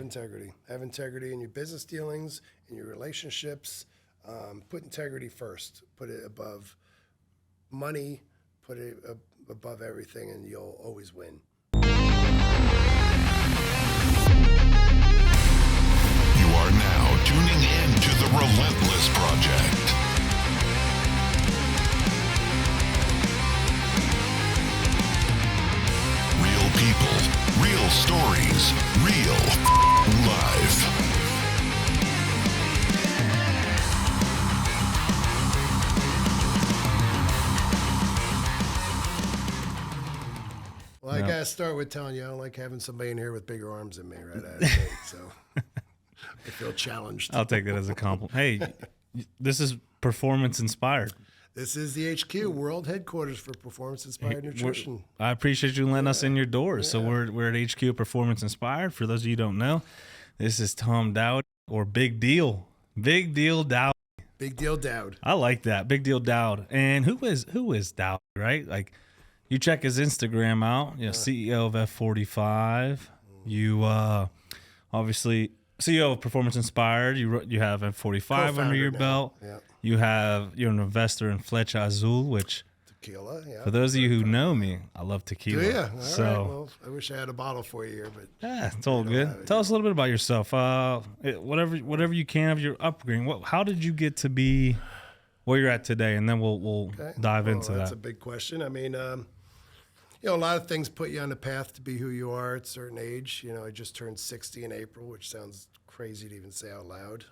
integrity. Have integrity in your business dealings, in your relationships. Put integrity first. Put it above money. Put it above everything, and you'll always win. You are now tuning in to the Relentless Project. Real people, real stories, real life. Well, I gotta start with telling you I don't like having somebody in here with bigger arms than me right out of the gate, so I feel challenged. I'll take that as a compliment. Hey, this is performance inspired. This is the HQ, World Headquarters for Performance Inspired Nutrition. I appreciate you letting us in your doors. Yeah. So we're at HQ Performance Inspired. For those of you who don't know, this is Tom Dowd, or Big Deal Dowd. Big Deal Dowd. I like that, Big Deal Dowd. And who is Dowd, right? Like, you check his Instagram out. You know, CEO of F45. You obviously CEO of Performance Inspired. You have F45 under your belt. Yeah. You're an investor in Flecha Azul, which tequila. Yeah. For those of you who know me, I love tequila. Do you? All so, right. Well, I wish I had a bottle for you here, but yeah, it's all good. Tell us a little bit about yourself. Whatever you can of your upbringing. How did you get to be where you're at today? And then we'll dive into that. That's a big question. I mean, a lot of things put you on the path to be who you are at a certain age. I just turned 60 in April, which sounds crazy to even say out loud.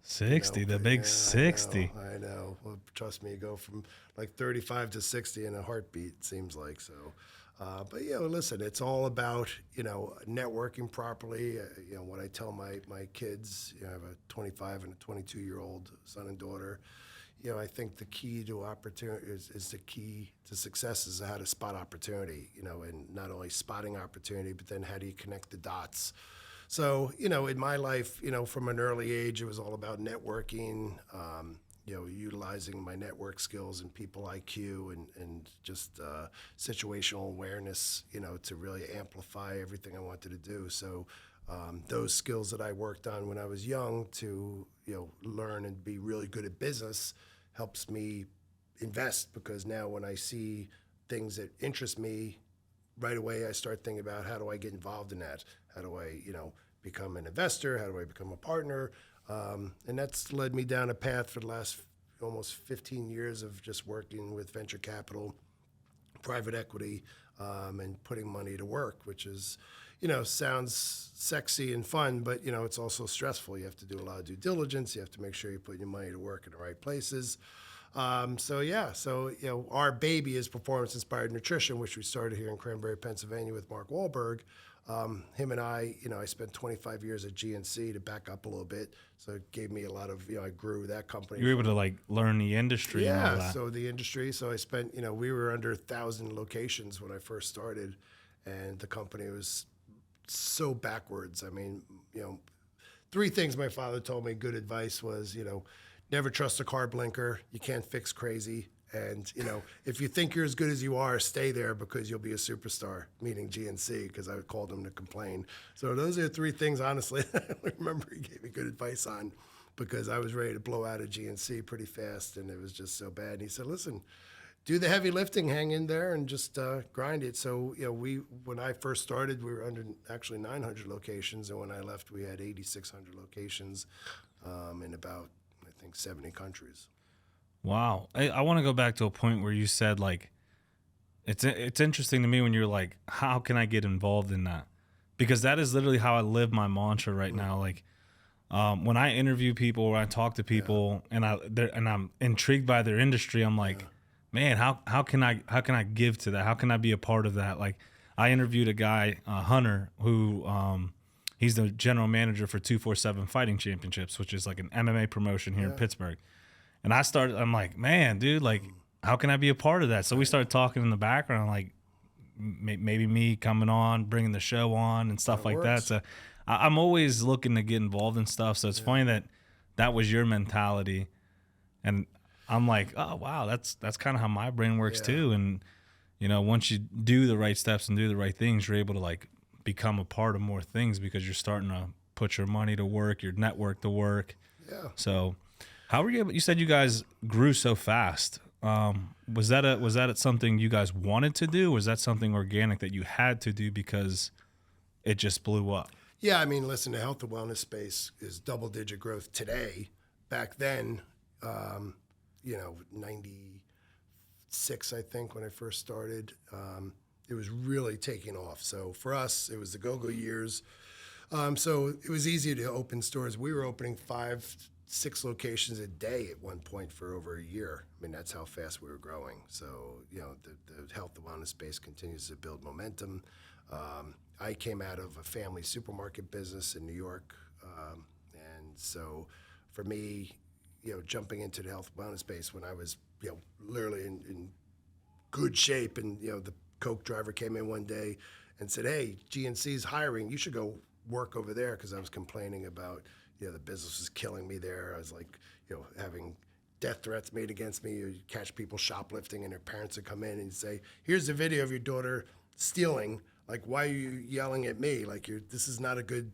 60, the big 60. I know. Well, trust me, you go from like 35 to 60 in a heartbeat, it seems like. So, but listen, it's all about, networking properly. What I tell my kids, I have a 25 and a 22-year-old son and daughter. I think the key to opportunity is the key to success is how to spot opportunity, and not only spotting opportunity, but then how do you connect the dots? So, in my life, from an early age, it was all about networking, utilizing my network skills and people IQ and just situational awareness, to really amplify everything I wanted to do. So those skills that I worked on when I was young to, learn and be really good at business helps me invest, because now when I see things that interest me, right away I start thinking about how do I get involved in that? How do I, become an investor? How do I become a partner? And that's led me down a path for the last almost 15 years of just working with venture capital, private equity, and putting money to work, which is, sounds sexy and fun, but, it's also stressful. You have to do a lot of due diligence. You have to make sure you put your money to work in the right places. So our baby is Performance Inspired Nutrition, which we started here in Cranberry, Pennsylvania with Mark Wahlberg. Him and I spent 25 years at GNC, to back up a little bit. So it gave me a lot of, I grew that company. You were able to learn the industry and all that. Yeah, so the industry. So I spent, we were under 1,000 locations when I first started, and the company was so backwards. I mean, three things my father told me, good advice was, never trust a car blinker. You can't fix crazy. And, if you think you're as good as you are, stay there, because you'll be a superstar, meaning GNC, because I called him to complain. So those are three things, honestly, I remember he gave me good advice on, because I was ready to blow out of GNC pretty fast, and it was just so bad. And he said, listen, do the heavy lifting, hang in there, and just grind it. So, when I first started, we were under actually 900 locations, and when I left, we had 8,600 locations in about, I think, 70 countries. Wow. I want to go back to a point where you said, it's interesting to me when you're like, how can I get involved in that? Because that is literally how I live my mantra right now. Like, when I interview people or I talk to people and I'm intrigued by their industry, I'm like, man, how can I give to that? How can I be a part of that? Like, I interviewed a guy, Hunter, who he's the general manager for 247 Fighting Championships, which is like an MMA promotion here in Pittsburgh. And I'm like, man, dude, like, how can I be a part of that? So we started talking in the background, like maybe me coming on, bringing the show on and stuff like that. So I'm always looking to get involved in stuff. So it's funny that was your mentality. And I'm like, oh, wow, that's kind of how my brain works too. And, once you do the right steps and do the right things, you're able to become a part of more things because you're starting to put your money to work, your network to work. Yeah. So how were you able, you said you guys grew so fast. Was that something you guys wanted to do? Was that something organic that you had to do because it just blew up? Yeah, I mean, listen, the health and wellness space is double-digit growth today. Back then, 96, I think, when I first started, it was really taking off. So for us, it was the go-go years. So it was easy to open stores. We were opening 5-6 locations a day at one point for over a year. I mean, that's how fast we were growing. So, the health and wellness space continues to build momentum. I came out of a family supermarket business in New York. And so for me, jumping into the health and wellness space when I was, literally in good shape, and, the Coke driver came in one day and said, "Hey, GNC's hiring. You should go work over there," because I was complaining about, the business was killing me there. I was like, having death threats made against me. You catch people shoplifting, and their parents would come in and say, "Here's a video of your daughter stealing. Like, why are you yelling at me? Like, this is not a good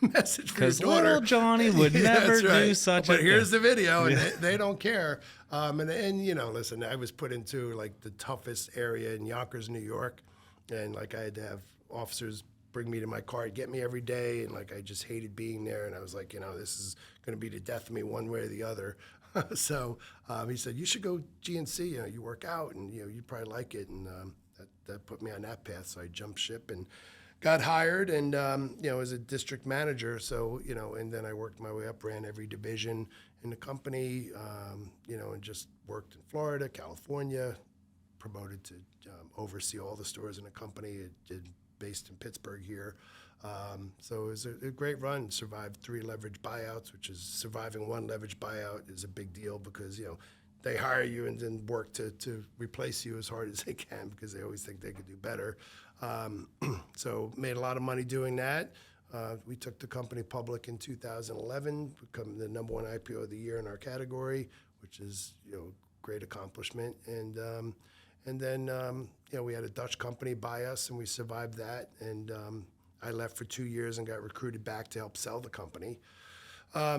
message for your daughter." Because little Johnny would never That's right. do such a But here's thing. the video, and they don't care. And listen, I was put into like the toughest area in Yonkers, New York, and like I had to have officers bring me to my car, get me every day, and like I just hated being there. And I was like, this is going to be the death of me one way or the other. So he said, "You should go GNC. You work out, and you'd probably like it." And that put me on that path. So I jumped ship and got hired, and as a district manager. So and then I worked my way up, ran every division in the company, and just worked in Florida, California, promoted to oversee all the stores in the company. It did based in Pittsburgh here. So it was a great run. Survived 3 leverage buyouts, which is surviving 1 leverage buyout is a big deal because they hire you and then work to replace you as hard as they can because they always think they could do better. So made a lot of money doing that. We took the company public in 2011, become the number 1 IPO of the year in our category, which is great accomplishment. And then we had a Dutch company buy us, and we survived that. And I left for 2 years and got recruited back to help sell the company.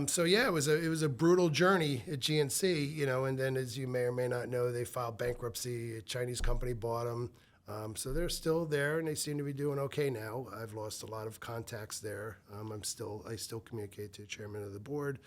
So yeah, it was a brutal journey at GNC, and then as you may or may not know, they filed bankruptcy. A Chinese company bought them. So they're still there, and they seem to be doing okay now. I've lost a lot of contacts there. I still communicate to the chairman of the board.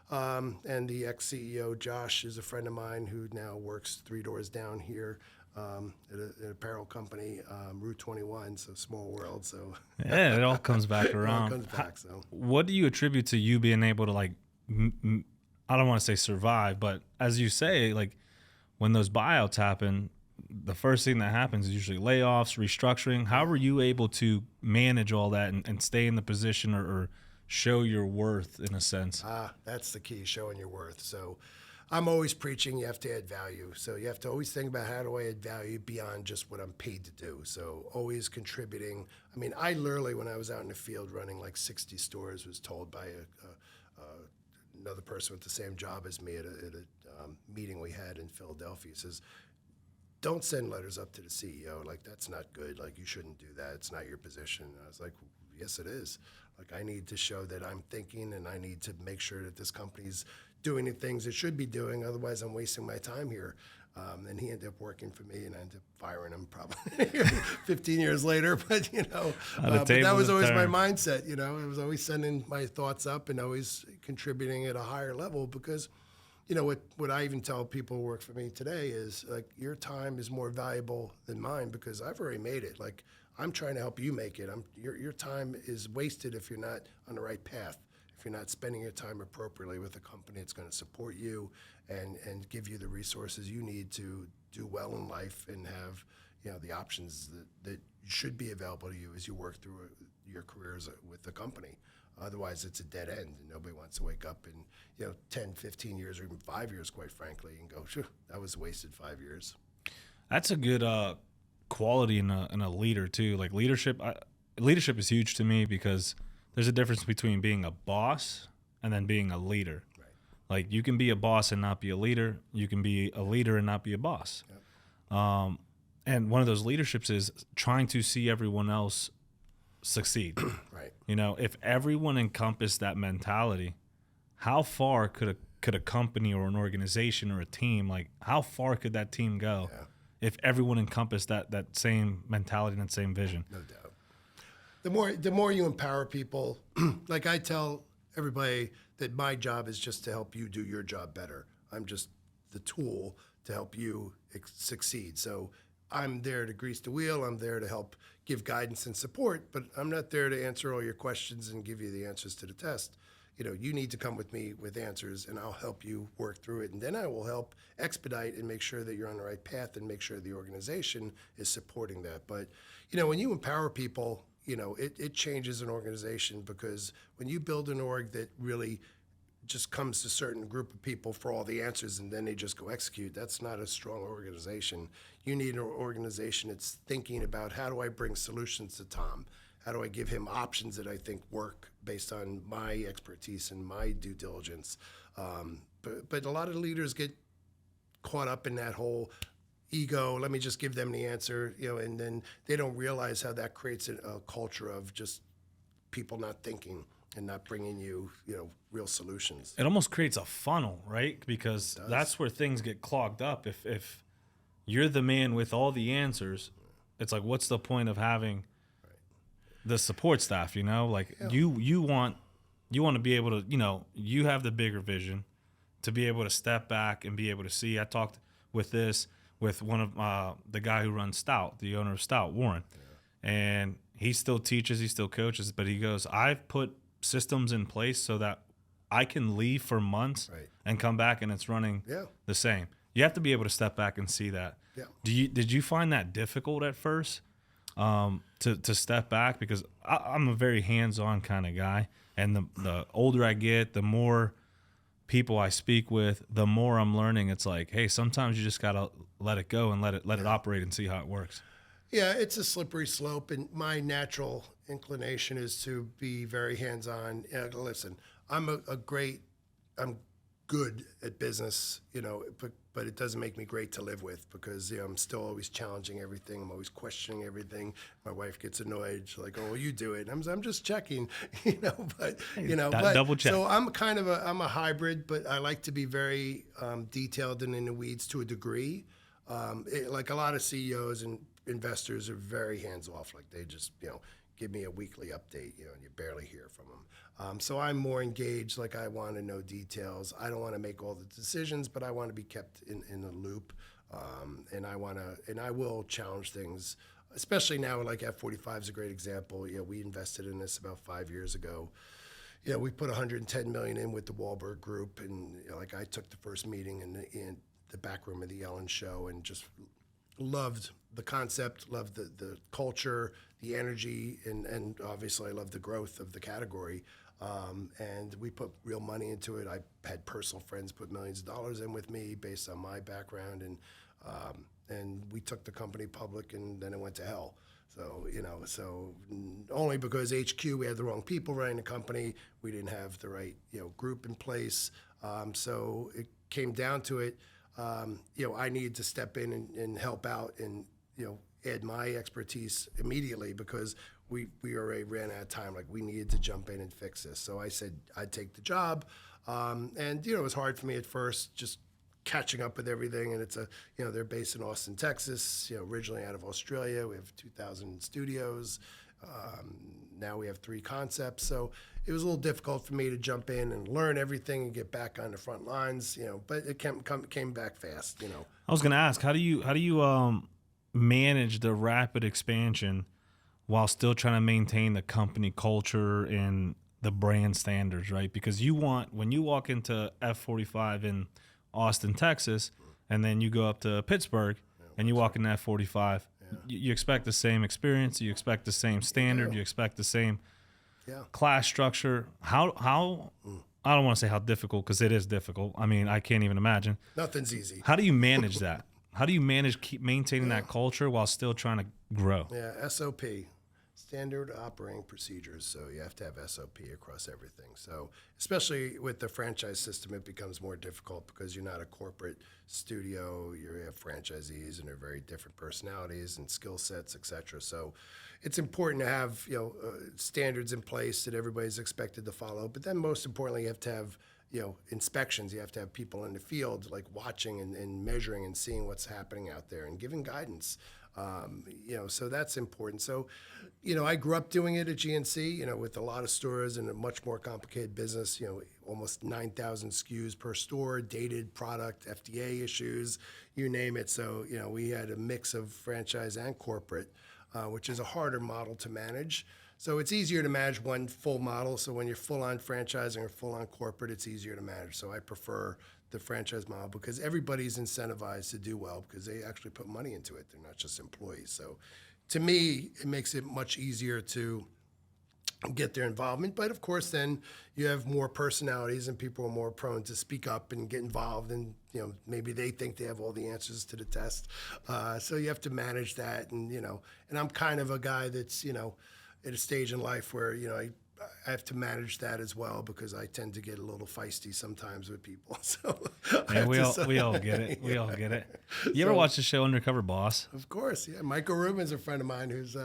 And the ex-CEO, Josh, is a friend of mine who now works 3 doors down here at an apparel company, Route 21, so small world. So Yeah, it all comes back it all around. comes back. So What do you attribute to you being able to I don't want to say survive, but as you say, like when those buyouts happen, the first thing that happens is usually layoffs, restructuring. How were you able to manage all that and stay in the position or show your worth in a sense? that's the key, showing your worth. So I'm always preaching you have to add value. So you have to always think about how do I add value beyond just what I'm paid to do. So always contributing. I mean, I literally, when I was out in the field running like 60 stores, was told by another person with the same job as me at a meeting we had in Philadelphia. He says, "Don't send letters up to the CEO. Like, that's not good. Like, you shouldn't do that. It's not your position." And I was like, "Yes, it is. Like, I need to show that I'm thinking, and I need to make sure that this company's doing the things it should be doing. Otherwise, I'm wasting my time here." And he ended up working for me, and I ended up firing him probably 15 years later. But, but that was always my mindset. I was always sending my thoughts up and always contributing at a higher level because, what I even tell people who work for me today is, like, your time is more valuable than mine because I've already made it. Like, I'm trying to help you make it. Your time is wasted if you're not on the right path. If you're not spending your time appropriately with a company that's going to support you and give you the resources you need to do well in life and have the options that should be available to you as you work through your careers with the company. Otherwise, it's a dead end, and nobody wants to wake up in 10, 15 years, or even 5 years, quite frankly, and go, "Sure, that was wasted 5 years." That's a good quality in a leader too. Like leadership is huge to me because there's a difference between being a boss and then being a leader. Right. Like you can be a boss and not be a leader. You can be a leader and not be a boss. Yep. And one of those leaderships is trying to see everyone else succeed. Right. You know, if everyone encompassed that mentality, how far could a company or an organization or a team, like how far could that team go if everyone encompassed that same mentality and that same vision? No doubt. The more you empower people, like I tell everybody that my job is just to help you do your job better. I'm just the tool to help you succeed. So I'm there to grease the wheel. I'm there to help give guidance and support, but I'm not there to answer all your questions and give you the answers to the test. You know, you need to come with me with answers, and I'll help you work through it. And then I will help expedite and make sure that you're on the right path and make sure the organization is supporting that. But, you know, when you empower people, you know, it changes an organization, because when you build an org that really just comes to a certain group of people for all the answers and then they just go execute, that's not a strong organization. You need an organization that's thinking about, how do I bring solutions to Tom? How do I give him options that I think work based on my expertise and my due diligence? But a lot of leaders get caught up in that whole ego, let me just give them the answer, you know, and then they don't realize how that creates a culture of just people not thinking and not bringing you, you know, real solutions. It almost creates a funnel, right? Because that's where things get clogged up. If you're the man with all the answers, it's like, what's the point of having the support staff? You know, like you want to be able to, you know, you have the bigger vision to be able to step back and be able to see. I talked with one of the guy who runs Stout, the owner of Stout, Warren, and he still teaches, he still coaches, but he goes, I've put systems in place so that I can leave for months and come back and it's running the same. You have to be able to step back and see that. Yeah. Did you find that difficult at first, to step back? Because I'm a very hands-on kind of guy, and the older I get, the more people I speak with, the more I'm learning. It's like, hey, sometimes you just gotta let it go and let it operate and see how it works. Yeah, it's a slippery slope, and my natural inclination is to be very hands-on. Listen, I'm good at business, you know, but it doesn't make me great to live with, because, you know, I'm still always challenging everything. I'm always questioning everything. My wife gets annoyed. She's like, "Oh, well, you do it." I'm just checking, you know. But you know, double check. So I'm a hybrid, but I like to be very detailed and in the weeds to a degree. Like a lot of CEOs and investors are very hands off. Like they just, you know, give me a weekly update, you know, and you barely hear from them. So I'm more engaged. Like I want to know details. I don't want to make all the decisions, but I want to be kept in the loop. And I will challenge things, especially now. Like F45 is a great example. You know, we invested in this about 5 years ago. You know, we put $110 million in with the Wahlberg Group, and you know, like I took the first meeting in the back room of the Ellen Show and just loved the concept, loved the culture, the energy, and obviously I loved the growth of the category. And we put real money into it. I had personal friends put millions of dollars in with me based on my background, and we took the company public, and then it went to hell. So, you know, only because HQ, we had the wrong people running the company. We didn't have the right, you know, group in place. So it came down to it. You know, I needed to step in and help out and, you know, add my expertise immediately, because we already ran out of time. Like we needed to jump in and fix this. So I said I'd take the job. And, you know, it was hard for me at first, just catching up with everything. And it's you know, they're based in Austin, Texas, you know, originally out of Australia. We have 2,000 studios. Now we have 3 concepts. So it was a little difficult for me to jump in and learn everything and get back on the front lines, you know, but it came back fast, you know. I was going to ask, how do you manage the rapid expansion while still trying to maintain the company culture and the brand standards, right? Because when you walk into F45 in Austin, Texas, and then you go up to Pittsburgh and you walk in F45, you expect the same experience, you expect the same standard, you expect the same class structure. How I don't want to say how difficult, because it is difficult. I mean, I can't even imagine. Nothing's easy. Keep maintaining that culture while still trying to grow? Yeah, SOP. standard operating procedures. So you have to have SOP across everything. So especially with the franchise system, it becomes more difficult because you're not a corporate studio. You have franchisees, and they're very different personalities and skill sets, et cetera. So it's important to have standards in place that everybody's expected to follow. But then most importantly, you have to have inspections. You have to have people in the field like watching and measuring and seeing what's happening out there and giving guidance. So that's important. So, I grew up doing it at GNC, with a lot of stores and a much more complicated business, almost 9,000 SKUs per store, dated product, FDA issues, you name it. So, we had a mix of franchise and corporate, which is a harder model to manage. So it's easier to manage one full model. So when you're full on franchising or full on corporate, it's easier to manage. So I prefer the franchise model because everybody's incentivized to do well because they actually put money into it. They're not just employees. So to me, it makes it much easier to get their involvement. But of course, then you have more personalities and people are more prone to speak up and get involved. And, maybe they think they have all the answers to the test. So you have to manage that. And, and I'm kind of a guy that's, at a stage in life where, I have to manage that as well because I tend to get a little feisty sometimes with people. So yeah, we all get it. We all get it. You ever watch the show Undercover Boss? Of course, yeah. Michael Rubin's a friend of mine who's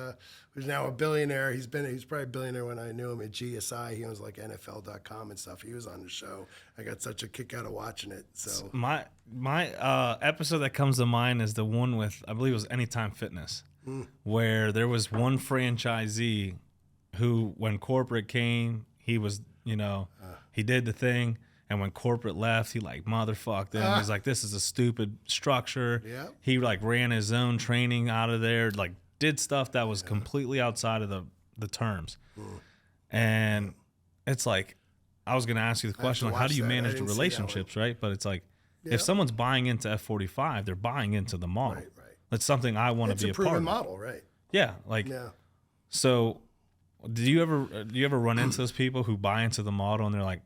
now a billionaire. He's probably a billionaire when I knew him at GSI. He owns like NFL.com and stuff. He was on the show. I got such a kick out of watching it. So my episode that comes to mind is the one with, I believe it was Anytime Fitness, where there was one franchisee who, when corporate came, he was, he did the thing. And when corporate left, he motherfucked them. He's like, this is a stupid structure. Yep. He ran his own training out of there, did stuff that was completely outside of the terms. And it's like, I was going to ask you the question, how do you manage the relationships, right? But it's like, if someone's buying into F45, they're buying into the model. Right. That's something I want to be a part of. It's a proven model, right? Yeah. So do you ever run into those people who buy into the model and they're like,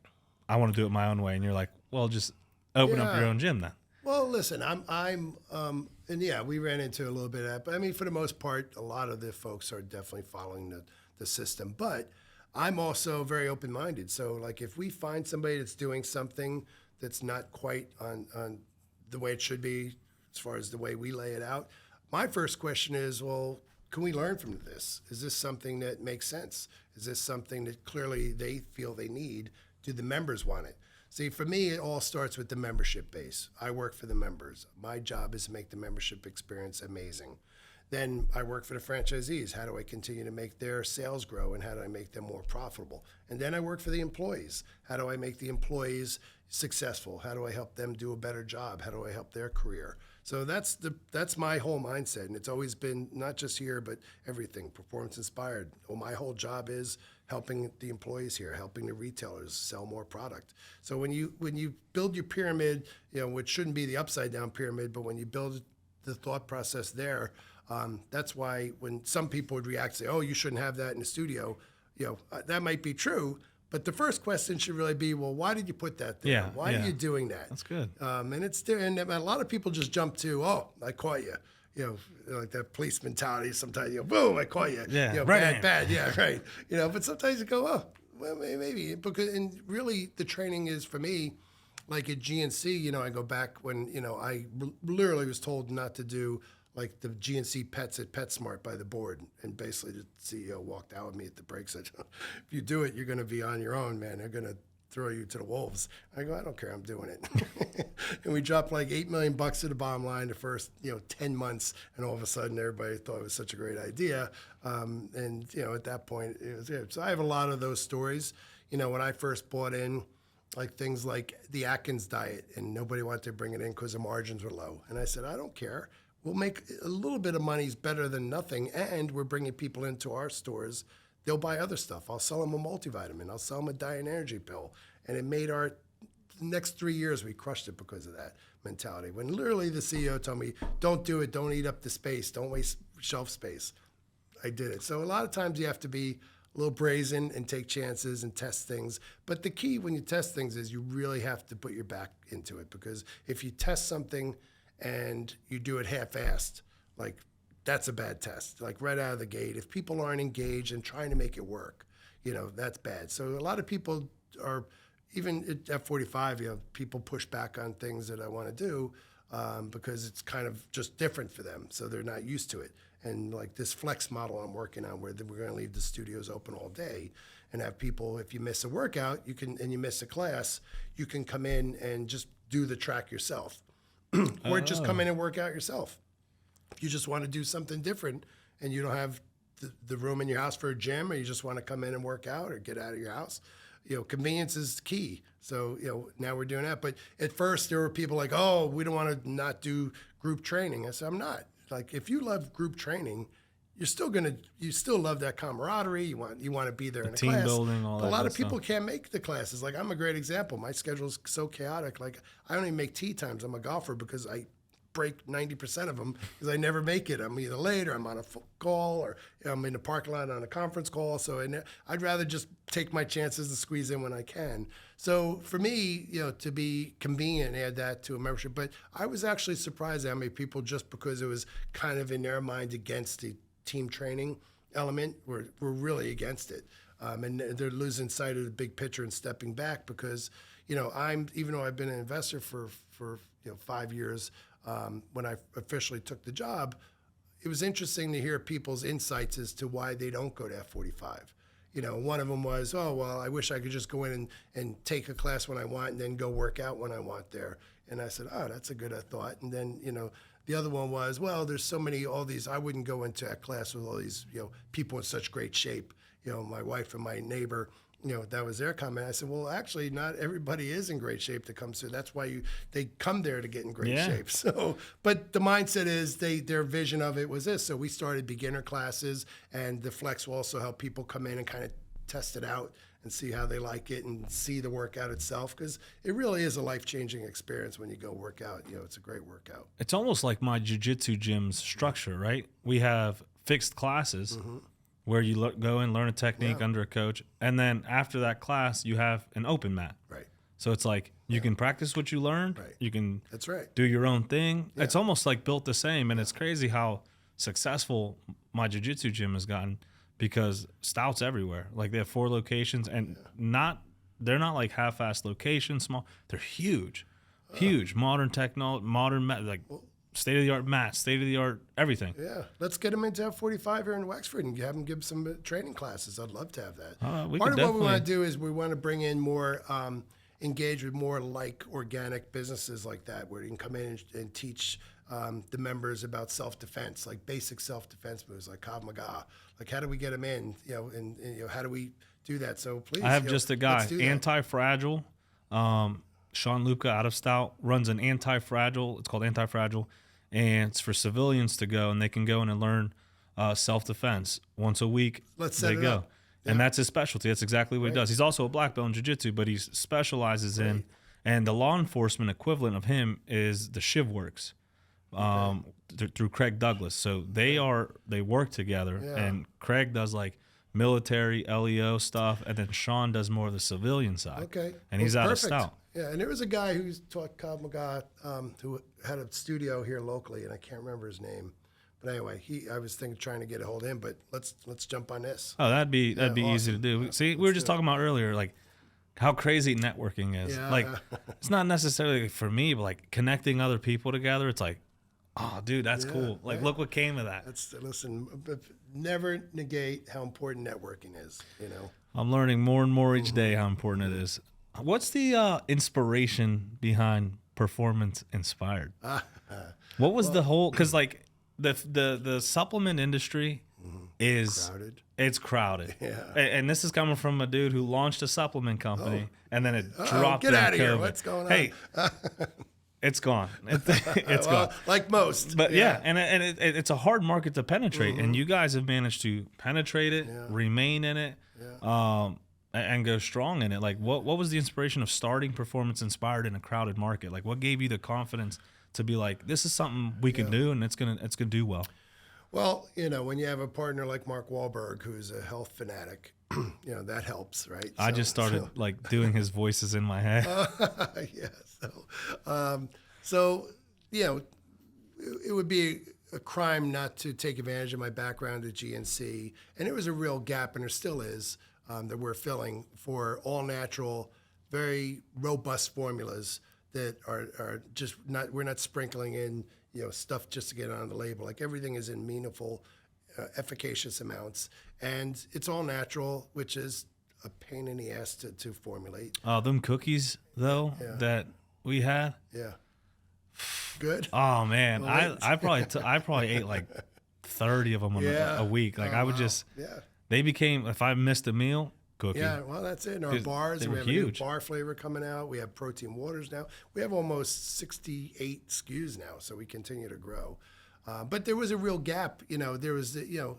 I want to do it my own way, and you're like, well, just open up your own gym then? Well, listen, and yeah, we ran into a little bit of that, but I mean, for the most part, a lot of the folks are definitely following the system. But I'm also very open-minded. So, if we find somebody that's doing something that's not quite on the way it should be, as far as the way we lay it out, my first question is, well, can we learn from this? Is this something that makes sense? Is this something that clearly they feel they need? Do the members want it? See, for me, it all starts with the membership base. I work for the members. My job is to make the membership experience amazing. Then I work for the franchisees. How do I continue to make their sales grow, and how do I make them more profitable? And then I work for the employees. How do I make the employees successful? How do I help them do a better job? How do I help their career? So that's my whole mindset, and it's always been not just here, but everything, performance inspired. Well, my whole job is helping the employees here, helping the retailers sell more product. So when you build your pyramid, which shouldn't be the upside down pyramid, but when you build the thought process there, that's why when some people would react, say, "Oh, you shouldn't have that in the studio," that might be true. But the first question should really be, well, why did you put that there? Yeah, why are you doing that? That's good. And it's there, and a lot of people just jump to, "Oh, I caught you." Like that police mentality. Sometimes boom, I caught you. Yeah, right. Bad. Yeah, right. But sometimes you go, oh, well, maybe because, and really the training is for me, like at GNC. I go back when I literally was told not to do like the GNC pets at PetSmart by the board, and basically the CEO walked out with me at the break, said, "If you do it, you're going to be on your own, man. They're going to throw you to the wolves." I go, "I don't care, I'm doing it." And we dropped like $8 million to the bottom line the first 10 months, and all of a sudden everybody thought it was such a great idea. And at that point it was it. So I have a lot of those stories. When I first bought in, like things like the Atkins diet, and nobody wanted to bring it in because the margins were low, and I said, I don't care. We'll make a little bit of money is better than nothing, and we're bringing people into our stores. They'll buy other stuff. I'll sell them a multivitamin. I'll sell them a diet and energy pill. And it made the next 3 years, we crushed it because of that mentality. When literally the CEO told me, don't do it, don't eat up the space, don't waste shelf space, I did it. So a lot of times you have to be a little brazen and take chances and test things. But the key when you test things is you really have to put your back into it, because if you test something and you do it half-assed, like that's a bad test. Like right out of the gate, if people aren't engaged and trying to make it work, that's bad. So a lot of people are, even at 45, people push back on things that I want to do because it's kind of just different for them. So they're not used to it. And like this flex model I'm working on, where we're going to leave the studios open all day and have people, if you miss a workout, and you miss a class, you can come in and just do the track yourself, or just come in and work out yourself. If you just want to do something different and you don't have the room in your house for a gym, or you just want to come in and work out or get out of your house, convenience is key. So, now we're doing that. But at first there were people like, oh, we don't want to not do group training. I said, I'm not. Like, if you love group training, you still love that camaraderie. You want to be there in a team class. building, all But that. a lot of good people stuff. can't make the classes. Like, I'm a great example. My schedule is so chaotic. Like, I don't even make tee times. I'm a golfer because I break 90% of them because I never make it. I'm either late, or I'm on a call, or I'm in the parking lot on a conference call. So I'd rather just take my chances and squeeze in when I can. So for me, to be convenient, add that to a membership. But I was actually surprised at how many people, just because it was kind of in their mind against the team training element, were really against it. And they're losing sight of the big picture and stepping back because, even though I've been an investor for 5 years, when I officially took the job, it was interesting to hear people's insights as to why they don't go to F45. One of them was, oh, well, I wish I could just go in and take a class when I want and then go work out when I want there. And I said, oh, that's a good thought. And then, the other one was, well, there's all these, I wouldn't go into a class with all these, people in such great shape. My wife and my neighbor, that was their comment. I said, well, actually, not everybody is in great shape that comes through. That's why they come there to get in great shape. So, but the mindset is their vision of it was this. So we started beginner classes, and the Flex will also help people come in and kind of test it out and see how they like it and see the workout itself, because it really is a life-changing experience when you go work out. It's a great workout. It's almost like my jiu-jitsu gym's structure, right? We have fixed classes where you go and learn a technique under a coach, and then after that class, you have an open mat. Right. So it's like you can practice what you learned. Right. You can That's right. do your own thing. Yeah. It's almost like built the same, and it's crazy how successful my jiu-jitsu gym has gotten, because Stout's everywhere. Like, they have 4 locations, and they're not like half-assed locations, small. They're huge, modern technology, state-of-the-art mats, state-of-the-art everything. Yeah, let's get them into F45 here in Wexford and have them give some training classes. I'd love to have that. Part of what we want to do is we want to bring in more, engage with more like organic businesses like that, where you can come in and teach the members about self-defense, like basic self-defense moves, like Krav Maga. Like, how do we get them in? And how do we do that? So please, I have just a guy, let's do that. Anti-Fragile. Sean Luca out of Stout runs an Anti-Fragile. It's called Anti-Fragile, and it's for civilians to go, and they can go in and learn self-defense once a week. Let's set it up. And that's his specialty. That's exactly what he does. He's also a black belt in jiu-jitsu, but he specializes in, and the law enforcement equivalent of him is the Shiv Works. Through Craig Douglas. So they work together, and Craig does like military LEO stuff, and then Sean does more of the civilian side. Okay. And he's out of Stout. Yeah, and there was a guy who's taught Krav Maga who had a studio here locally, and I can't remember his name. But anyway, I was trying to get a hold of him, but let's jump on this. Oh, that'd be awesome. Easy to do. Yeah, see, we were just talking about earlier, like how crazy networking is. Yeah. Like, it's not necessarily for me, but like connecting other people together, it's like, oh, dude, that's cool. Like, look what came of that. Listen, never negate how important networking is, I'm learning more and more each day how important it is. What's the inspiration behind Performance Inspired? What was the whole, because like the supplement industry is crowded. It's crowded. Yeah. And this is coming from a dude who launched a supplement company and then it dropped. Get out of here. COVID. What's going on? Hey, it's gone. It's gone. Like most. But and it's a hard market to penetrate, and you guys have managed to penetrate it, remain in it, and go strong in it. Like, what was the inspiration of starting Performance Inspired in a crowded market? Like, what gave you the confidence to be like, this is something we can do, and it's gonna do well? Well, when you have a partner like Mark Wahlberg, who's a health fanatic, that helps, right? I just started like doing his voices in my head. Yeah. So it would be a crime not to take advantage of my background at GNC, and it was a real gap, and there still is, that we're filling for all natural, very robust formulas that are just not. We're not sprinkling in stuff just to get it on the label. Like everything is in meaningful, efficacious amounts, and it's all natural, which is a pain in the ass to formulate. Oh, them cookies though that we had. Yeah. Good. Oh man, I probably ate like 30 of them a week. Like I would just. Yeah. They became, if I missed a meal, cookie. Yeah, well, that's it. In our bars, they we were have huge. a new bar flavor coming out. We have protein waters now. We have almost 68 SKUs now, so we continue to grow. But there was a real gap. There was,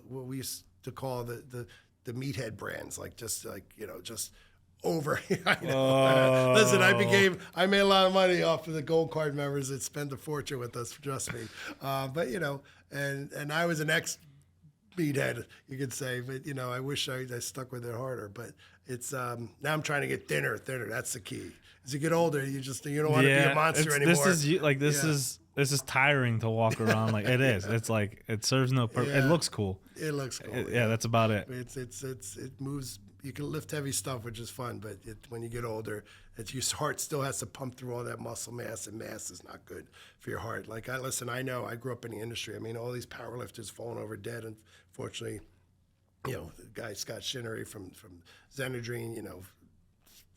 what we used to call the meathead brands, just over. I know. Listen, I made a lot of money off of the gold card members that spend a fortune with us, trust me. But, and I was an meathead, you could say, but I wish I stuck with it harder. But it's now I'm trying to get thinner. That's the key. As you get older, you don't want to be a monster anymore. This is tiring to walk around. Like it is. It's like it serves no purpose. Yeah. It looks cool. It looks cool. Yeah, that's about it. It moves. You can lift heavy stuff, which is fun, but when you get older, your heart still has to pump through all that muscle mass, and mass is not good for your heart. I know I grew up in the industry. I mean, all these powerlifters falling over dead, unfortunately. The guy Scott Shinnery from Xenadrine,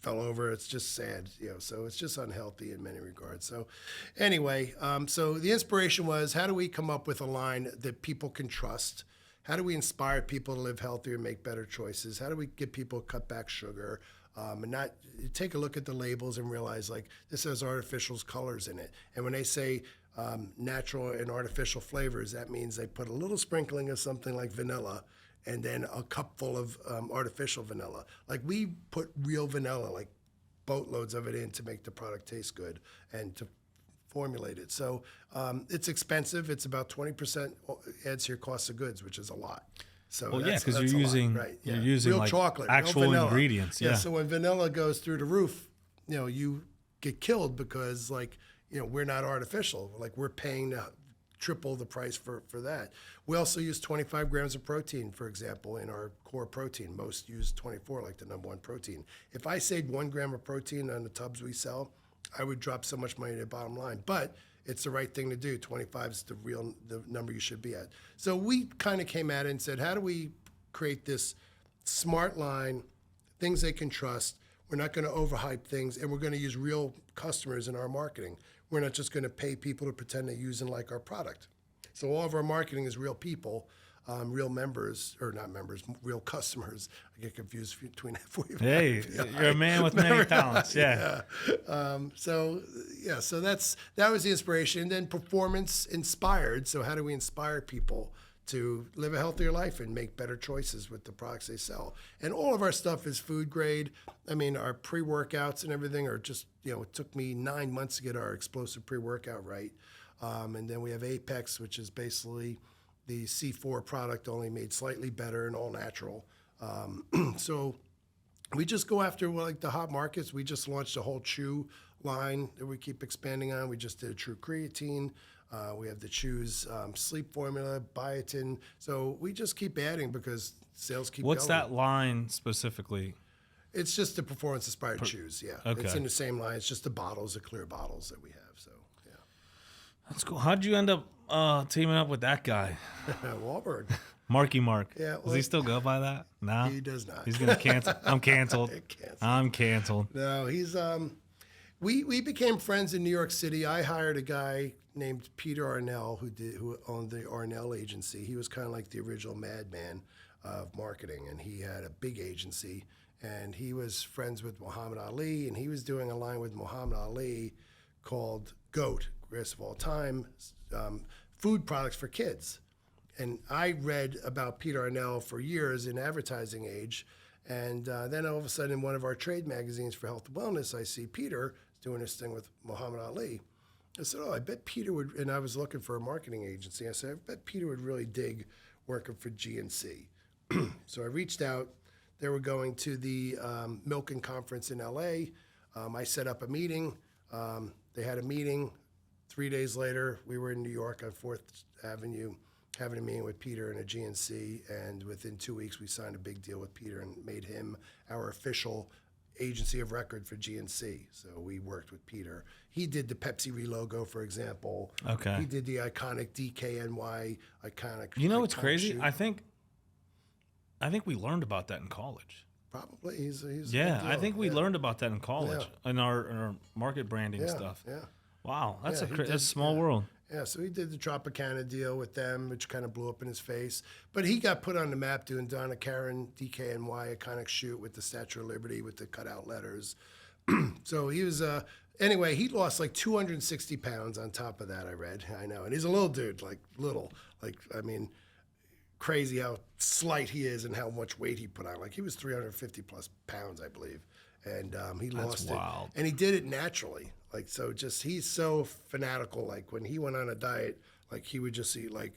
fell over. It's just sad, so it's just unhealthy in many regards. So anyway, so the inspiration was, how do we come up with a line that people can trust? How do we inspire people to live healthier and make better choices? How do we get people to cut back sugar and not take a look at the labels and realize this has artificial colors in it? And when they say natural and artificial flavors, that means they put a little sprinkling of something like vanilla and then a cupful of artificial vanilla. Like we put real vanilla, like boatloads of it in to make the product taste good and to formulate it. So it's expensive. It's about 20% adds to your cost of goods, which is a lot. So because you're using real like chocolate, actual real vanilla. ingredients. Yeah. So when vanilla goes through the roof, you get killed because we're not artificial. Like we're paying triple the price for that. We also use 25 grams of protein, for example, in our core protein. Most use 24, like the number one protein. If I saved 1 gram of protein on the tubs we sell, I would drop so much money to the bottom line. But it's the right thing to do. 25 is the number you should be at. So we kind of came at it and said, how do we create this smart line, things they can trust? We're not going to overhype things, and we're going to use real customers in our marketing. We're not just going to pay people to pretend they use and like our product. So all of our marketing is real people, real members, or not members, real customers. I get confused between that for you. Hey, you're a man with many talents. Yeah. So that was the inspiration. And then performance inspired. So how do we inspire people to live a healthier life and make better choices with the products they sell? And all of our stuff is food grade. I mean, our pre-workouts and everything are just, it took me 9 months to get our explosive pre-workout right. And then we have Apex, which is basically the C4 product, only made slightly better and all natural. So we just go after the hot markets. We just launched a whole chew line that we keep expanding on. We just did a True Creatine. We have the Chew's sleep formula, biotin. So we just keep adding because sales keep What's going. that line specifically? It's just the performance-inspired chews, yeah. Okay. It's in the same line. It's just the bottles, the clear bottles that we have, so, yeah. That's cool. How'd you end up teaming up with that guy? Wahlberg. Marky Mark. Yeah, Does he still go by that? No? He does not. He's going to cancel. I'm canceled. I'm canceled. No, he's, we became friends in New York City. I hired a guy named Peter Arnell who owned the Arnell agency. He was kind of like the original madman of marketing, and he had a big agency, and he was friends with Muhammad Ali, and he was doing a line with Muhammad Ali called GOAT, Greatest of All Time, food products for kids. And I read about Peter Arnell for years in advertising age, and then all of a sudden in one of our trade magazines for health and wellness, I see Peter doing this thing with Muhammad Ali. I said, I bet Peter would, and I was looking for a marketing agency. I said, I bet Peter would really dig working for GNC. So I reached out. They were going to the Milken conference in LA. I set up a meeting. They had a meeting. 3 days later, we were in New York on 4th Avenue having a meeting with Peter and a GNC, and within 2 weeks, we signed a big deal with Peter and made him our official agency of record for GNC. So we worked with Peter. He did the Pepsi relogo, for example. Okay. He did the iconic DKNY iconic. You know what's iconic crazy? shoot. I think we learned about that in college. Probably he's a big Yeah, I deal. think we learned about that in college in our market branding stuff. Yeah. Wow, that's Yeah, he that's a did- small world. Yeah, so he did the Tropicana deal with them, which kind of blew up in his face. But he got put on the map doing Donna Karan, DKNY, iconic shoot with the Statue of Liberty with the cutout letters. So he was, anyway, he lost like 260 pounds on top of that, I read. I know. And he's a little dude, I mean, crazy how slight he is and how much weight he put on. Like he was 350 plus pounds, I believe. And he lost wild. it. And he did it naturally. Like, so just, he's so fanatical. Like when he went on a diet, like he would just eat like,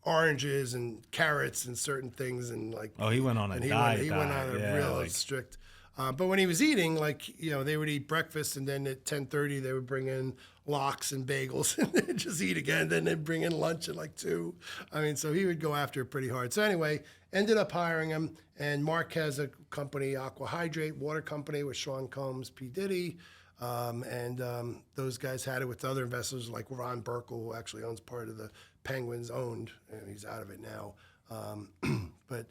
oranges and carrots and certain things. And like, Oh, he went on a and diet. He went on a real strict, but when he was eating, like, they would eat breakfast and then at 10:30 they would bring in lox and bagels and then just eat again. Then they'd bring in lunch at like 2. I mean, so he would go after it pretty hard. So anyway, ended up hiring him. And Mark has a company, Aqua Hydrate Water Company with Sean Combs, P. Diddy. Those guys had it with other investors like Ron Burkle, who actually owns part of the Penguins owned, and he's out of it now. But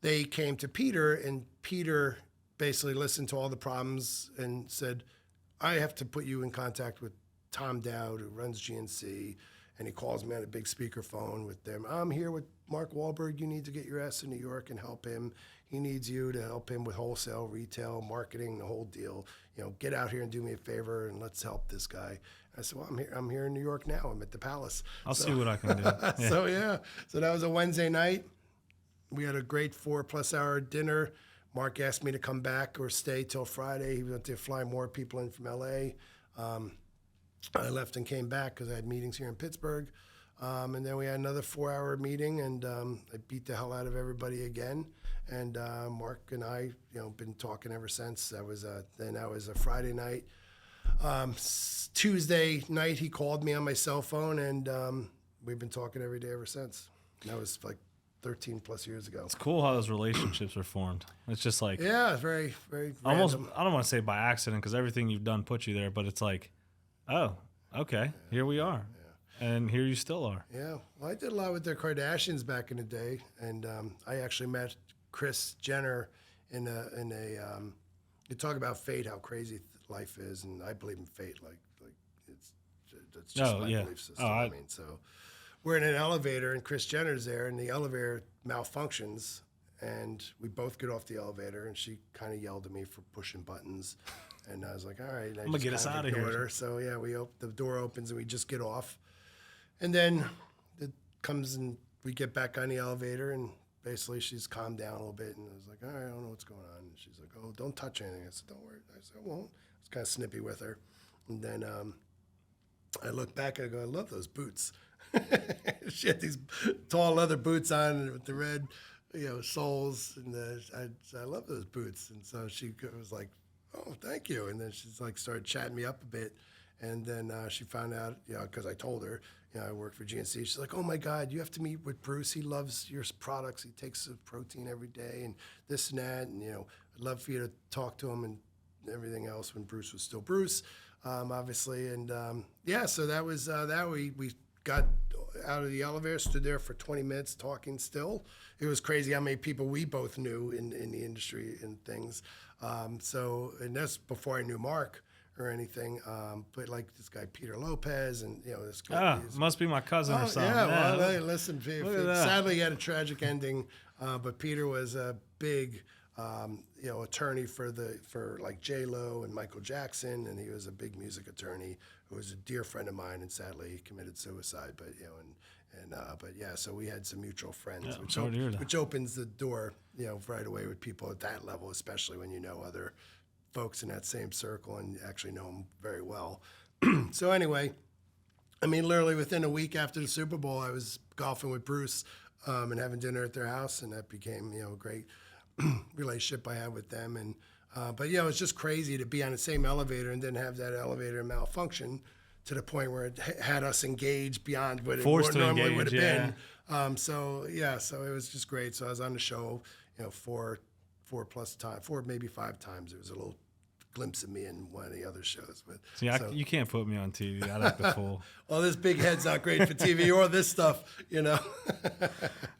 they came to Peter, and Peter basically listened to all the problems and said, I have to put you in contact with Tom Dowd, who runs GNC. And he calls me on a big speakerphone with them. I'm here with Mark Wahlberg. You need to get your ass to New York and help him. He needs you to help him with wholesale, retail, marketing, the whole deal. Get out here and do me a favor and let's help this guy. I said, well, I'm here in New York now. I'm at the Palace. I'll see what I can do. Yeah. So that was a Wednesday night. We had a great 4+ hour dinner. Mark asked me to come back or stay till Friday. He went to fly more people in from LA. I left and came back because I had meetings here in Pittsburgh. And then we had another 4-hour meeting, and I beat the hell out of everybody again. And Mark and I, been talking ever since. That was a Friday night. Tuesday night, he called me on my cell phone, and we've been talking every day ever since. And that was like 13 plus years ago. It's cool how those relationships are formed. It's just like Yeah, very, very almost. random. I don't want to say by accident because everything you've done put you there, but it's like, oh, okay, here we are, and here you still are. Yeah, well, I did a lot with the Kardashians back in the day, and I actually met Kris Jenner in a. You talk about fate, how crazy life is, and I believe in fate. Like it's just my belief system. I mean, so we're in an elevator, and Kris Jenner's there, and the elevator malfunctions, and we both get off the elevator, and she kind of yelled at me for pushing buttons. And I was like, all right. I'm gonna get us out of here. So yeah, the door opens and we just get off. And then it comes and we get back on the elevator and basically she's calmed down a little bit. And I was like, all right, I don't know what's going on. And she's like, oh, don't touch anything. I said, don't worry. I said, I won't. I was kind of snippy with her. And then I look back and I go, I love those boots. She had these tall leather boots on with the red, soles. And I love those boots. And so she was like, oh, thank you. And then she's like started chatting me up a bit. And then she found out, because I told her, I work for GNC. She's like, oh my God, you have to meet with Bruce. He loves your products. He takes the protein every day and this and that. And, I'd love for you to talk to him and everything else when Bruce was still Bruce, obviously. And so that was that. We got out of the elevator, stood there for 20 minutes talking still. It was crazy how many people we both knew in the industry and things. And that's before I knew Mark or anything. But like this guy, Peter Lopez, and, this guy. Must be my cousin or something. Yeah, well, hey, listen, at that. sadly he had a tragic ending, but Peter was a big, attorney for like J-Lo and Michael Jackson, and he was a big music attorney who was a dear friend of mine, and sadly he committed suicide. But so we had some mutual friends, which opens the door, right away with people at that level, especially when you know other folks in that same circle and actually know them very well. So anyway, I mean, literally within a week after the Super Bowl, I was golfing with Bruce and having dinner at their house, and that became, a great relationship I had with them. And it's just crazy to be on the same elevator and then have that elevator malfunction to the point where it had us engaged beyond what it Forced to normally engage, would have yeah. been. So it was just great. So I was on the show, four plus times, four maybe five times. There was a little glimpse of me in one of the other shows. But See, you can't put me on TV. I like the full. well, this big head's not great for TV or this stuff,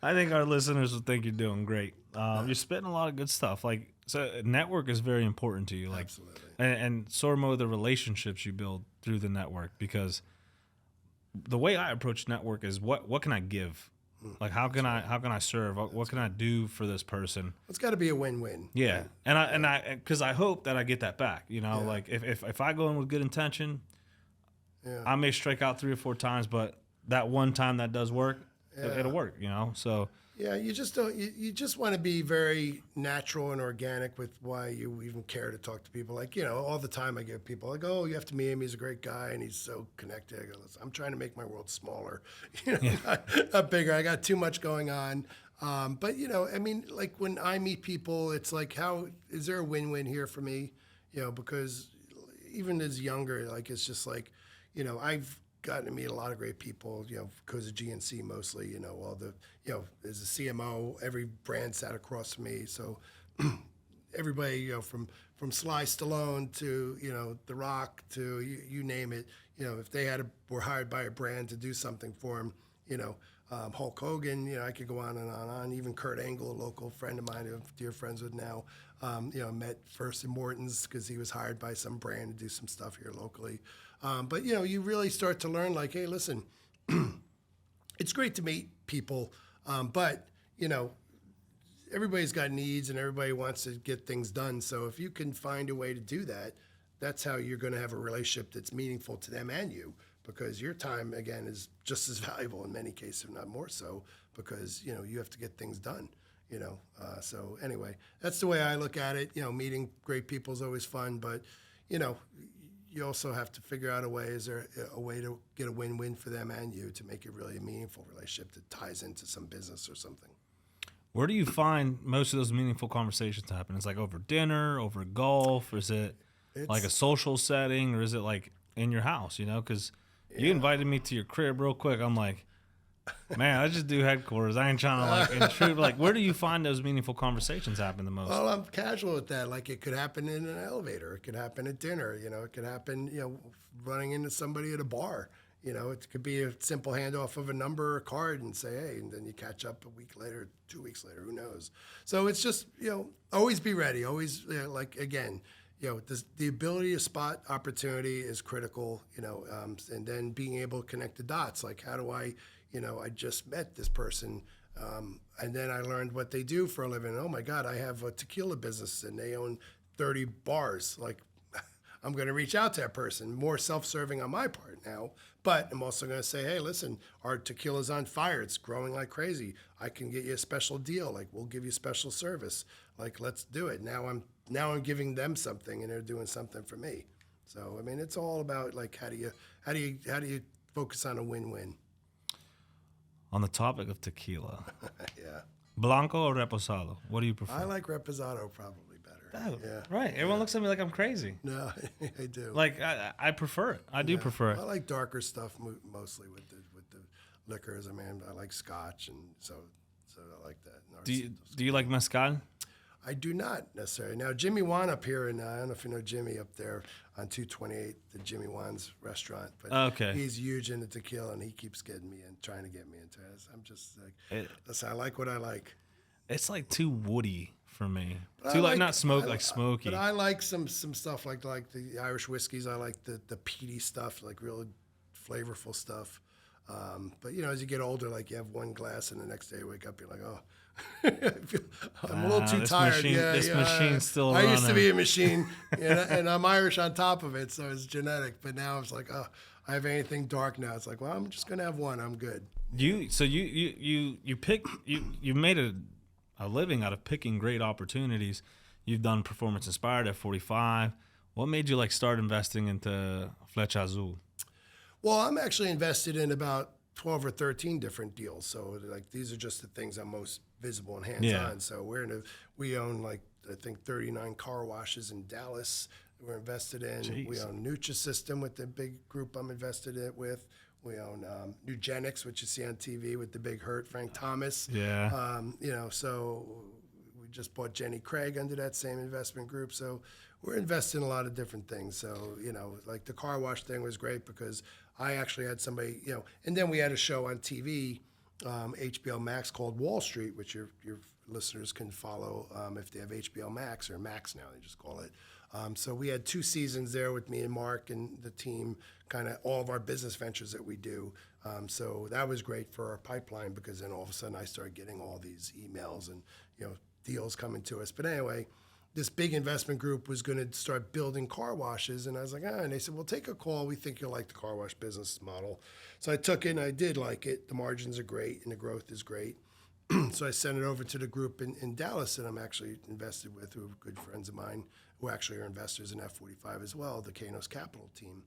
I think our listeners will think you're doing great. You're spitting a lot of good stuff. Like, so network is very important to you. Like, Absolutely. and so more the relationships you build through the network, because the way I approach network is what can I give? Like, how can I serve? What can I do for this person? It's got to be a win-win. Yeah, and I because I hope that I get that back. Like if I go in with good intention, I may strike out 3 or 4 times, but that one time that does work, it'll work. So Yeah, you just don't. You just want to be very natural and organic with why you even care to talk to people. Like, all the time I get people like, "Oh, you have to meet him. He's a great guy and he's so connected." I go, "Listen, I'm trying to make my world smaller, not bigger. I got too much going on." But I mean, like when I meet people, it's like, how is there a win-win here for me? Because even as younger, like it's just like, I've gotten to meet a lot of great people, because of GNC mostly, all the, as a CMO, every brand sat across from me. So everybody, from Sly Stallone to, The Rock to you name it, if they were hired by a brand to do something for them, Hulk Hogan, I could go on and on and on. Even Kurt Angle, a local friend of mine who I'm dear friends with now, met first in Morton's because he was hired by some brand to do some stuff here locally. But you really start to learn, like, hey, listen, it's great to meet people, but everybody's got needs and everybody wants to get things done. So if you can find a way to do that, that's how you're going to have a relationship that's meaningful to them and you, because your time, again, is just as valuable in many cases, if not more so, because you have to get things done. So anyway, that's the way I look at it. Meeting great people is always fun, but you also have to figure out a way. Is there a way to get a win-win for them and you to make it really a meaningful relationship that ties into some business or something? where do you find most of those meaningful conversations happen? It's like over dinner, over golf, or is it like a social setting, or is it like in your house? Because you invited me to your crib real quick. I'm like, man, I just do headquarters. I ain't trying to like intrude. Like, where do you find those meaningful conversations happen the most? Well, I'm casual with that. Like, it could happen in an elevator. It could happen at dinner. It could happen, running into somebody at a bar. It could be a simple handoff of a number or a card and say, hey, and then you catch up a week later, 2 weeks later, who knows? So it's just, always be ready. Always, again, the ability to spot opportunity is critical, and then being able to connect the dots. Like, how do I just met this person, and then I learned what they do for a living. Oh my God, I have a tequila business and they own 30 bars. Like, I'm going to reach out to that person. More self-serving on my part now, but I'm also going to say, hey, listen, our tequila's on fire. It's growing like crazy. I can get you a special deal. Like, we'll give you special service. Like, let's do it. Now I'm giving them something and they're doing something for me. So, I mean, it's all about like, how do you focus on a win-win? On the topic of tequila, Yeah. Blanco or Reposado? What do you prefer? I like Reposado probably better. Oh, Yeah. right. Everyone looks at me like I'm crazy. No, I do. Like, I prefer it. I do prefer it. I like darker stuff mostly with the liquors. I mean, I like Scotch, and so I like that. Do you like mezcal? I do not necessarily. Now, Jimmy Wan up here, and I don't know if you know Jimmy up there on 228, the Jimmy Wan's restaurant. But Okay. He's huge into tequila, and he keeps getting me and trying to get me into it. I'm just like, listen, I like what I like. It's like too woody for me. But Too I like not smoky. But I like some stuff like the Irish whiskeys. I like the peaty stuff, like real flavorful stuff. But as you get older, like you have one glass, and the next day you wake up, you're like, oh. I'm a little too tired. This machine's still I running. used to be a machine, and I'm Irish on top of it, so it's genetic. But now it's like, oh, I have anything dark now. It's like, well, I'm just gonna have one. I'm good. You made a living out of picking great opportunities. You've done Performance Inspired at 45. What made you start investing into Flecha Azul? Well, I'm actually invested in about 12 or 13 different deals. So these are just the things I'm most visible and hands-on. Yeah. So we own I think 39 car washes in Dallas, we're invested in. Jeez. We own Nutrisystem with the big group I'm invested in with. We own Nugenics, which you see on TV with the big hurt, Frank Thomas. Yeah. So we just bought Jenny Craig under that same investment group. So we're invested in a lot of different things. So, like the car wash thing was great because I actually had somebody, and then we had a show on TV, HBO Max called Wall Street, which your listeners can follow if they have HBO Max or Max now, they just call it. So we had 2 seasons there with me and Mark and the team, kind of all of our business ventures that we do. So that was great for our pipeline because then all of a sudden I started getting all these emails and, deals coming to us. But anyway, this big investment group was going to start building car washes. And I was like, and they said, well, take a call. We think you'll like the car wash business model. So I took it and I did like it. The margins are great and the growth is great. So I sent it over to the group in Dallas that I'm actually invested with, who are good friends of mine, who actually are investors in F45 as well, the Kanos Capital team.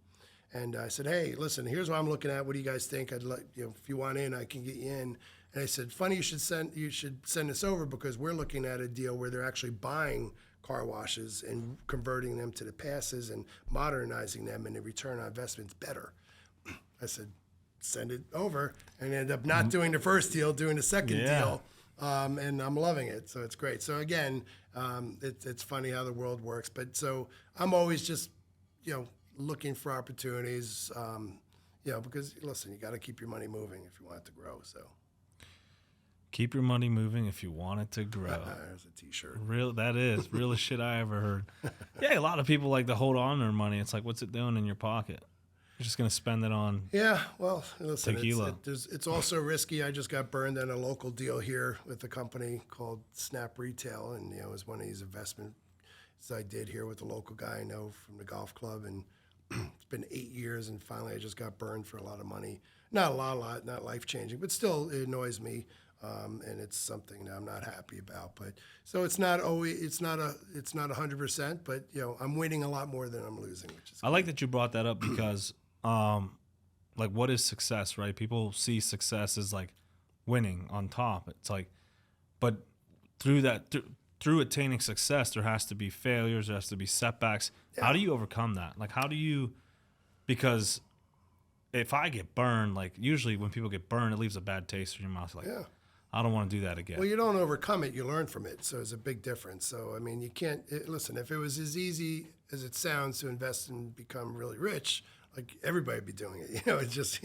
And I said, hey, listen, here's what I'm looking at. What do you guys think? I'd like, if you want in, I can get you in. And I said, funny, you should send this over because we're looking at a deal where they're actually buying car washes and converting them to the passes and modernizing them, and the return on investment's better. I said, send it over, and ended up not doing the first deal, doing the second deal, and I'm loving it. So it's great. So again, it's funny how the world works. But so I'm always just, looking for opportunities, because listen, you got to keep your money moving if you want it to grow. So Keep your money moving if you want it to grow. There's a T-shirt. That is realest shit I ever heard. Yeah, a lot of people like to hold on to their money. It's like, what's it doing in your pocket? You're just gonna spend it on. Yeah, well, listen, tequila. It's also risky. I just got burned on a local deal here with a company called Snap Retail, and it was one of these investments I did here with a local guy I know from the golf club, and it's been 8 years, and finally I just got burned for a lot of money. Not a lot, not life changing, but still it annoys me. And it's something that I'm not happy about. But so it's not 100%, but I'm winning a lot more than I'm losing, which is I like that you brought that up because, like, what is success, right? People see success as like winning on top. It's like, but through that, through attaining success, there has to be failures, there has to be setbacks. Yeah. How do you overcome that? Like, because if I get burned, like usually when people get burned, it leaves a bad taste in your mouth. Like, yeah. I don't want to do that again. Well, you don't overcome it, you learn from it. So it's a big difference. So, I mean, you can't, listen, if it was as easy as it sounds to invest and become really rich, like everybody would be doing it. It's just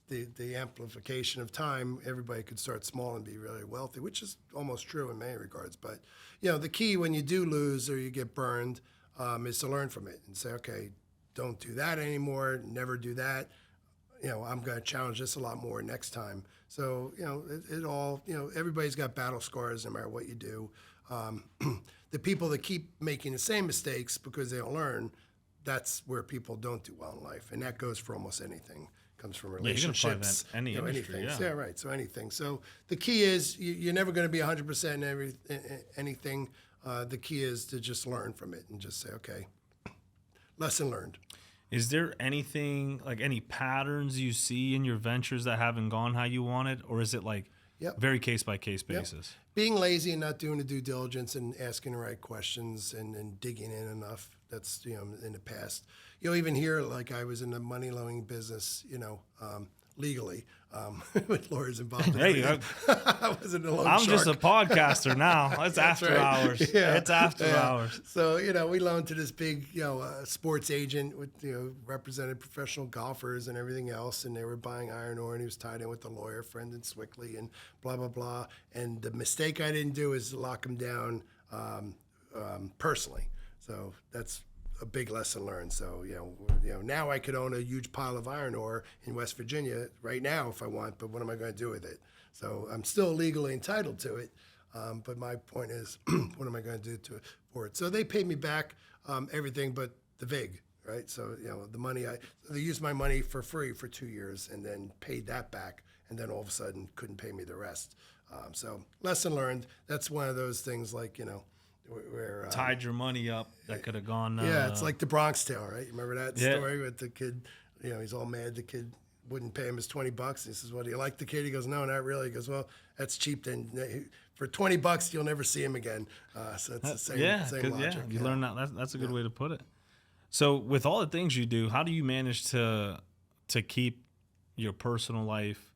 the amplification of time, everybody could start small and be really wealthy, which is almost true in many regards. But, the key when you do lose or you get burned is to learn from it and say, okay, don't do that anymore, never do that. I'm going to challenge this a lot more next time. So, it all, everybody's got battle scars no matter what you do. The people that keep making the same mistakes because they don't learn, that's where people don't do well in life. And that goes for almost anything. Comes from relationships, any industry, anything. Yeah, right. So anything. So the key is you're never going to be 100% in anything. The key is to just learn from it and just say, okay, lesson learned. Is there anything, like any patterns you see in your ventures that haven't gone how you wanted? Or is it like very case-by-case basis? Yep. Being lazy and not doing the due diligence and asking the right questions and digging in enough. That's, in the past. Even here, like I was in the money loaning business, legally, with lawyers involved. Hey, I wasn't a loan I'm shark. just a podcaster now. It's after hours. Yeah. It's after hours. So, we loaned to this big, sports agent with, represented professional golfers and everything else. And they were buying iron ore, and he was tied in with the lawyer, Brendan Swickley, and blah, blah, blah. And the mistake I didn't do is lock him down personally. So that's a big lesson learned. So, now I could own a huge pile of iron ore in West Virginia right now if I want, but what am I going to do with it? So I'm still legally entitled to it. But my point is, what am I going to do for it? So they paid me back everything but the VIG, right? So, the money, they used my money for free for 2 years and then paid that back. And then all of a sudden couldn't pay me the rest. So lesson learned. That's one of those things like, where tied your money up that could have gone. Yeah, it's like the Bronx Tale, right? You remember that story with the kid? He's all mad. The kid wouldn't pay him his $20. He says, "Well, do you like the kid?" He goes, "No, not really." He goes, "Well, that's cheap. Then for $20, you'll never see him again. So it's the same, same logic. You learn that. That's a good way to put it. So with all the things you do, how do you manage to keep your personal life,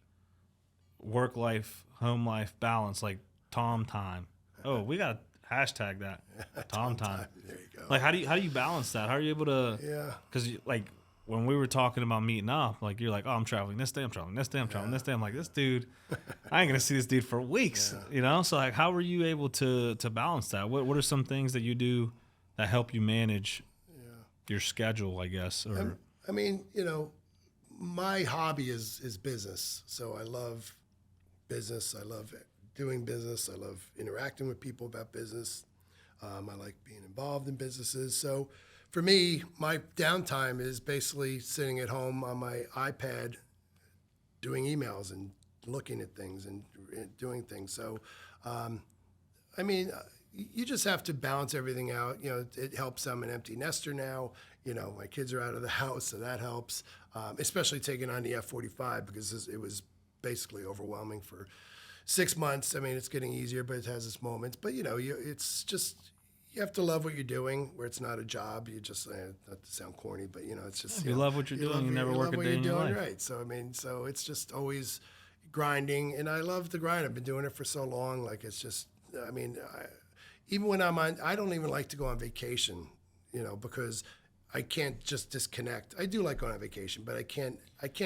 work life, home life balance, like Tom time? Oh, we got to hashtag that Tom time. There you go. Like how do you balance that? How are you able to? Yeah. Because like when we were talking about meeting up, like you're like, oh, I'm traveling this day, I'm traveling this day, I'm traveling this day. I'm like, this dude, I ain't gonna see this dude for weeks, you know. So like, how were you able to balance that? What are some things that you do that help you manage your schedule, I guess? Or I mean, you know, my hobby is business. So I love business. I love doing business. I love interacting with people about business. I like being involved in businesses. So for me, my downtime is basically sitting at home on my iPad doing emails and looking at things and doing things. So, I mean, you just have to balance everything out. You know, it helps. I'm an empty nester now. You know, my kids are out of the house, so that helps, especially taking on the F-45 because it was basically overwhelming for 6 months. I mean, it's getting easier, but it has its moments. But, you know, it's just, you have to love what you're doing where it's not a job. You just, not to sound corny, but, you know, it's just. you love what you're doing. You never work a day in your life. Right. So, I mean, so it's just always grinding. And I love the grind. I've been doing it for so long. Like, it's just, I mean, even when I don't even like to go on vacation, you know, because I can't just disconnect. I do like going on vacation, but I can't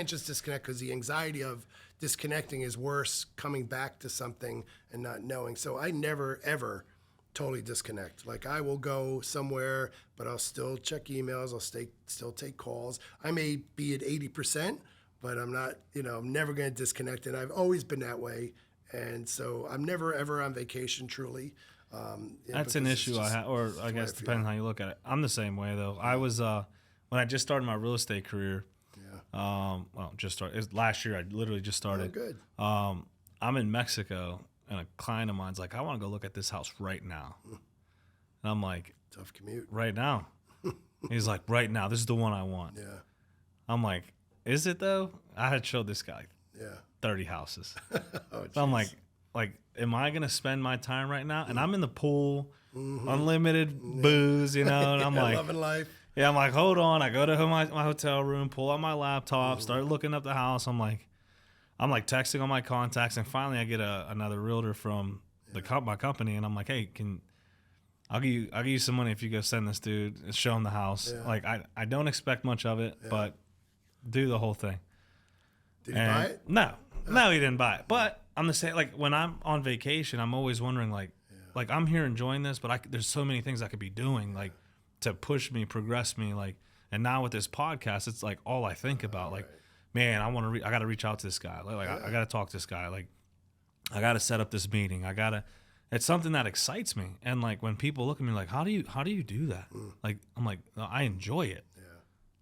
just disconnect because the anxiety of disconnecting is worse coming back to something and not knowing. So I never, ever totally disconnect. Like I will go somewhere, but I'll still check emails. I'll still take calls. I may be at 80%, but I'm not, you know, I'm never going to disconnect. And I've always been that way. And so I'm never, ever on vacation, truly. That's an issue I have, or I guess depending on how you look at it. I'm the same way though. I was when I just started my real estate career. Well, just started. It was last year. I literally just started. Oh, good. I'm in Mexico, and a client of mine's like, "I want to go look at this house right now," and I'm like, "Tough commute." Right now. He's like, "Right now. This is the one I want." Yeah. I'm like, "Is it though?" I had showed this guy 30 houses. Oh, so I'm like, am I gonna spend my time right now? And I'm in the pool, unlimited booze, you know. And I'm like, loving life. Yeah, I'm like, hold on. I go to my hotel room, pull out my laptop, start looking up the house. I'm like texting all my contacts, and finally I get another realtor from my company, and I'm like, hey, I'll give you some money if you go send this dude and show him the house. Yeah. Like I don't expect much of it, but do the whole thing. Did he buy it? No, he didn't buy it. But I'm the same. Like when I'm on vacation, I'm always wondering like I'm here enjoying this, but there's so many things I could be doing like to push me, progress me. Like, and now with this podcast, it's like all I think about. Like, man, I got to reach out to this guy. Like I got to talk to this guy. Like, I got to set up this meeting. It's something that excites me. And like when people look at me like, how do you do that? Like, I'm like, no, I enjoy it. Yeah.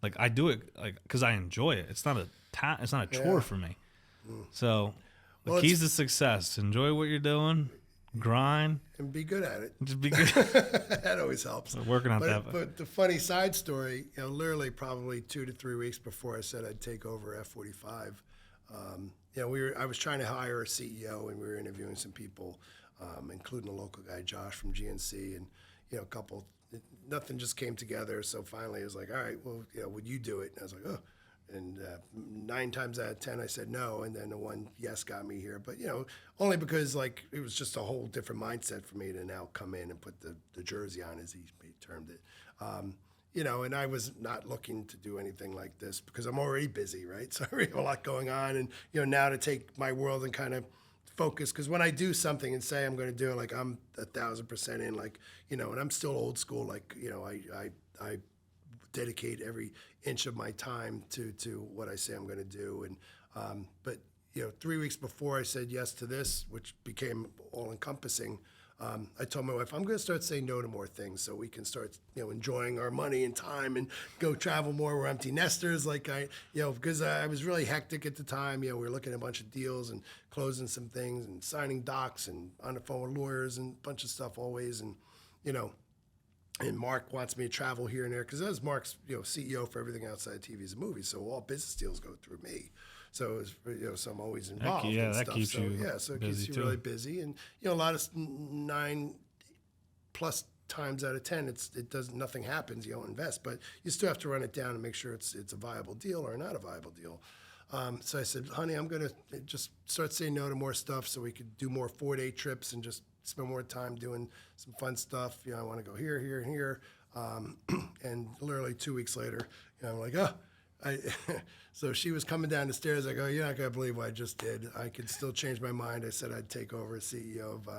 Like I do it like because I enjoy it. It's not a chore for me. So the keys to success: enjoy what you're doing, grind, and be good at it. Just be good. That always helps. So working on that. But the funny side story, you know, literally probably 2 to 3 weeks before I said I'd take over F-45, you know, I was trying to hire a CEO, and we were interviewing some people, including a local guy, Josh from GNC, and you know, nothing just came together. So finally, it was like, all right, well, you know, would you do it? And I was like, oh. And 9 times out of 10, I said no, and then the one yes got me here. But you know, only because like it was just a whole different mindset for me to now come in and put the jersey on, as he termed it. You know, and I was not looking to do anything like this because I'm already busy, right? So I already have a lot going on, and you know, now to take my world and kind of focus, because when I do something and say I'm going to do it, like I'm 1,000% in, like, you know, and I'm still old school, like, you know, I dedicate every inch of my time to what I say I'm going to do. And but you know, 3 weeks before I said yes to this, which became all encompassing, I told my wife I'm going to start saying no to more things so we can start, you know, enjoying our money and time and go travel more. We're empty nesters, like you know, because I was really hectic at the time. You know, we were looking at a bunch of deals and closing some things and signing docs and on the phone with lawyers and a bunch of stuff always, and you know. And Mark wants me to travel here and there because that's Mark's, you know, CEO for everything outside TVs and movies. So all business deals go through me. So it's, so I'm always involved. Yeah, and that stuff. keeps so, you yeah, so it busy keeps you too. really busy, and a lot of 9+ times out of 10, it does nothing happens. You don't invest, but you still have to run it down and make sure it's a viable deal or not a viable deal. So I said, honey, I'm gonna just start saying no to more stuff so we could do more 4-day trips and just spend more time doing some fun stuff. I want to go here, here, and here. And literally 2 weeks later, I'm like, oh. So she was coming down the stairs. I go, you're not going to believe what I just did. I could still change my mind. I said I'd take over as CEO of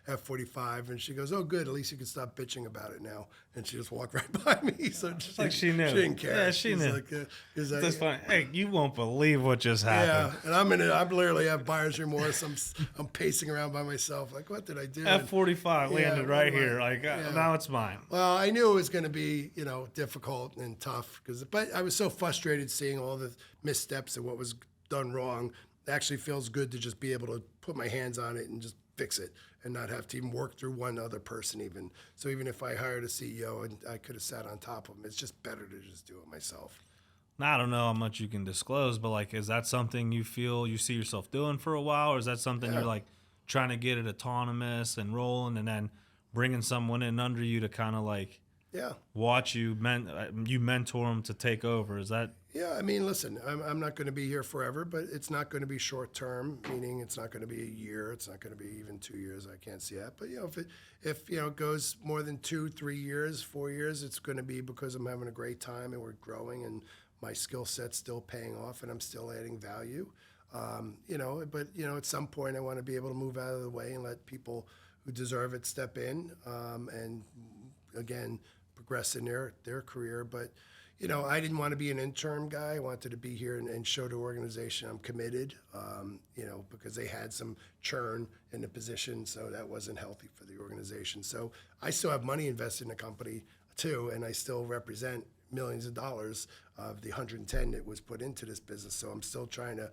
F45. And she goes, oh, good. At least you can stop bitching about it now. And she just walked right by me. So she knew. She didn't care. Yeah, she knew. Like, That's funny. Hey, you won't believe what just happened. yeah, and I literally have buyer's remorse. I'm pacing around by myself. Like, what did I do? F45 landed right here. Like, yeah. now it's mine. Well, I knew it was going to be, difficult and tough but I was so frustrated seeing all the missteps and what was done wrong. It actually feels good to just be able to put my hands on it and just fix it and not have to even work through one other person even. So even if I hired a CEO and I could have sat on top of them, it's just better to just do it myself. Now, I don't know how much you can disclose, but like, is that something you feel you see yourself doing for a while, or is that something you're like trying to get it autonomous and rolling, and then bringing someone in under you to kind of like watch you mentor them to take over? Is that? Yeah, I mean, listen, I'm not going to be here forever, but it's not going to be short term, meaning it's not going to be a year. It's not going to be even 2 years. I can't see that. But, if it goes more than 2, 3 years, 4 years, it's going to be because I'm having a great time and we're growing and my skill set's still paying off and I'm still adding value. But at some point I want to be able to move out of the way and let people who deserve it step in and, again, progress in their career. But, I didn't want to be an interim guy. I wanted to be here and show the organization I'm committed, because they had some churn in the position, so that wasn't healthy for the organization. So I still have money invested in the company, too, and I still represent millions of dollars of the 110 that was put into this business. So I'm still trying to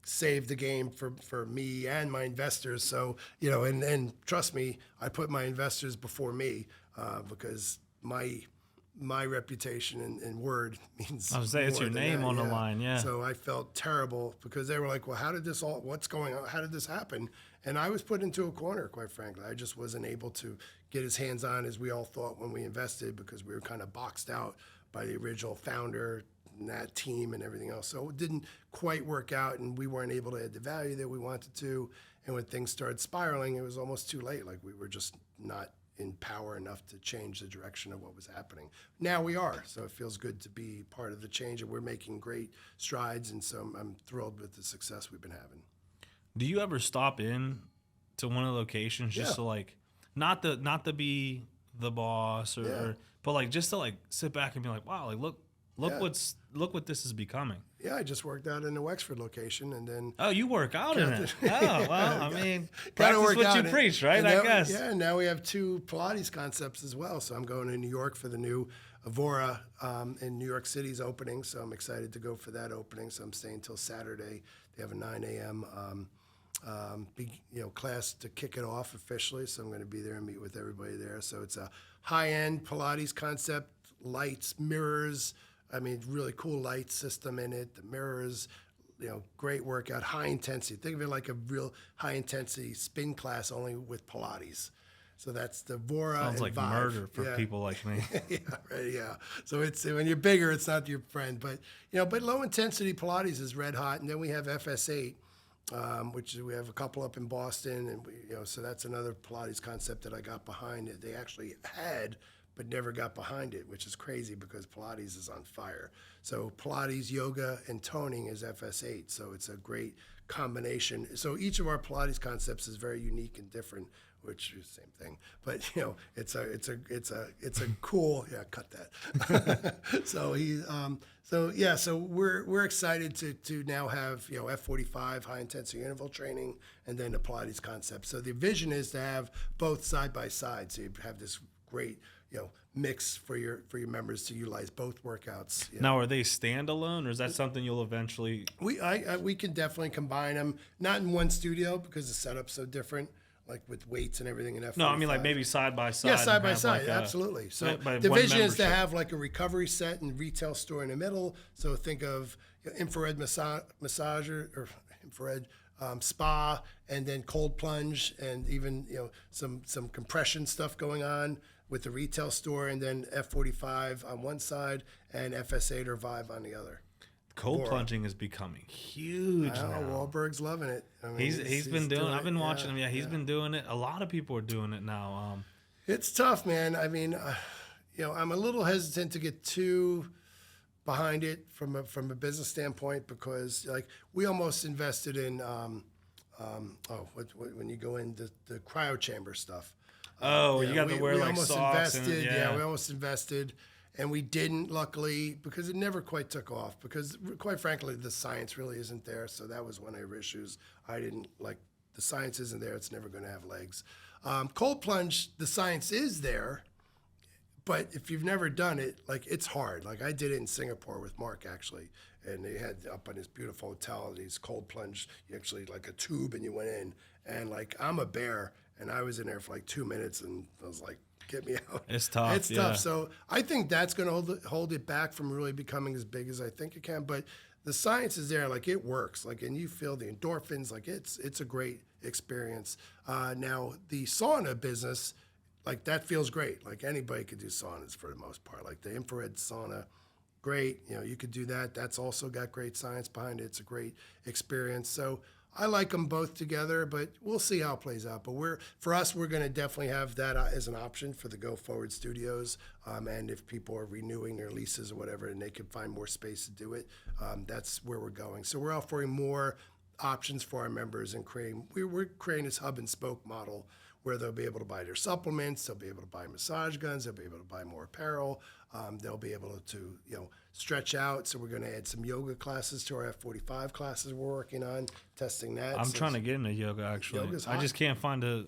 save the game for me and my investors. So, and trust me, I put my investors before me because my reputation and word means I was saying it's more your than name that, on the line, yeah. So I felt terrible because they were like, well, what's going on? How did this happen? And I was put into a corner, quite frankly. I just wasn't able to get as hands-on as we all thought when we invested because we were kind of boxed out by the original founder and that team and everything else. So it didn't quite work out and we weren't able to add the value that we wanted to. And when things started spiraling, it was almost too late. Like we were just not in power enough to change the direction of what was happening. Now we are, so it feels good to be part of the change, and we're making great strides, and so I'm thrilled with the success we've been having. Do you ever stop in to one of the locations just to like, not to be the boss but like just to like sit back and be like, wow, like look what this is becoming. Yeah, I just worked out in the Wexford location, and then you work out in it. Oh well, I mean, gotta practice what you out preach, right? Now, I guess. Yeah, and now we have 2 Pilates concepts as well. So I'm going to New York for the new Avora in New York City's opening. So I'm excited to go for that opening. So I'm staying till Saturday. They have a 9 a.m. Big class to kick it off officially. So I'm going to be there and meet with everybody there. So it's a high-end Pilates concept, lights, mirrors. I mean, really cool light system in it, the mirrors, great workout, high intensity. Think of it like a real high intensity spin class only with Pilates. So that's the Vora. Sounds and like Vive. murder for people like me. Yeah, right, yeah. So it's when you're bigger, it's not your friend. But but low intensity Pilates is red hot, and then we have FS8, which we have a couple up in Boston, and so that's another Pilates concept that I got behind that they actually had but never got behind it, which is crazy because Pilates is on fire. So Pilates, yoga, and toning is FS8. So it's a great combination. So each of our Pilates concepts is very unique and different, which is the same thing. But it's a cool, cut that. So we're excited to now have F45 high intensity interval training and then the Pilates concept. So the vision is to have both side by side. So you have this great mix for your members to utilize both workouts. Now, are they standalone, or is that something you'll eventually? We can definitely combine them, not in one studio because the setup's so different. like with weights and everything in F45. No, I mean like maybe side by side. Yeah, side and by have, side, like, absolutely. So by the one vision is to membership. have like a recovery set and retail store in the middle. So think of infrared massager or infrared spa, and then cold plunge, and even some compression stuff going on with the retail store, and then F45 on one side and FS8 or Vive on the other. Cold plunging is becoming huge now. Wahlberg's loving it. I mean, He's been doing. I've been watching him. Yeah, he's been doing it. A lot of people are doing it now. It's tough, man. I mean, I'm a little hesitant to get too behind it from a business standpoint, because like we almost invested in when you go in the cryo chamber stuff. You got to wear we like almost socks. invested. And, We almost invested, and we didn't, luckily, because it never quite took off. Because quite frankly, the science really isn't there. So that was one of our issues. I didn't like the science isn't there. It's never going to have legs. Cold plunge, the science is there, but if you've never done it, like it's hard. Like I did it in Singapore with Mark actually, and they had up on this beautiful hotel these cold plunge. You actually like a tube, and you went in, and like I'm a bear, and I was in there for like 2 minutes, and I was like, "Get me out." It's tough. It's tough. So I think that's going to hold it back from really becoming as big as I think it can. But the science is there, like it works, like, and you feel the endorphins, like it's a great experience. Now the sauna business, like that feels great. Like anybody could do saunas for the most part. Like the infrared sauna, great. You could do that. That's also got great science behind it. It's a great experience. So I like them both together, but we'll see how it plays out. But we're going to definitely have that as an option for the go forward studios. And if people are renewing their leases or whatever, and they can find more space to do it, that's where we're going. So we're offering more options for our members, and we're creating this hub and spoke model where they'll be able to buy their supplements, they'll be able to buy massage guns, they'll be able to buy more apparel, they'll be able to stretch out. So we're going to add some yoga classes to our F45 classes we're working on, testing that. I'm trying to get into yoga actually. Yoga's I hot. just can't find I don't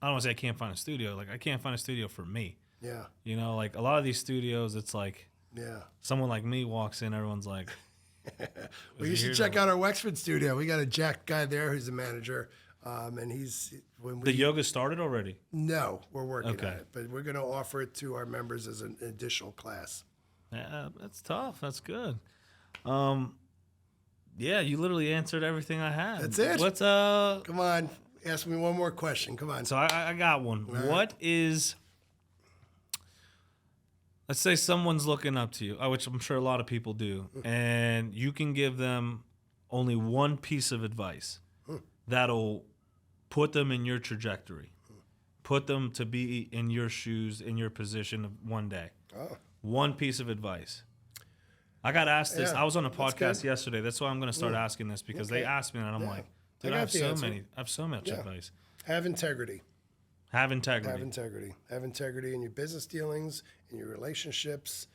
want to say I can't find a studio. Like I can't find a studio for me. Yeah, Like a lot of these studios, it's like yeah. someone like me walks in, everyone's like, Well, you should check out our Wexford studio. We got a Jack guy there who's a manager, and the yoga started already. No, we're working Okay. on it, but we're going to offer it to our members as an additional class. Yeah, that's tough. That's good. Yeah, you literally answered everything I had. That's it? What's Come on, ask me one more question. Come on. So I got one. right. What is? Let's say someone's looking up to you, which I'm sure a lot of people do, and you can give them only one piece of advice that'll put them in your trajectory, put them to be in your shoes, in your position of one day. Oh. One piece of advice. I got asked this. Yeah, I was on a that's podcast good. yesterday. That's why I'm going to start asking this, because they Okay. asked me, and I'm Yeah. like, I dude, I got have the so answer. many. I have so much Yeah. advice. Have integrity. Have integrity. Have integrity. Have integrity in your business dealings, in your relationships.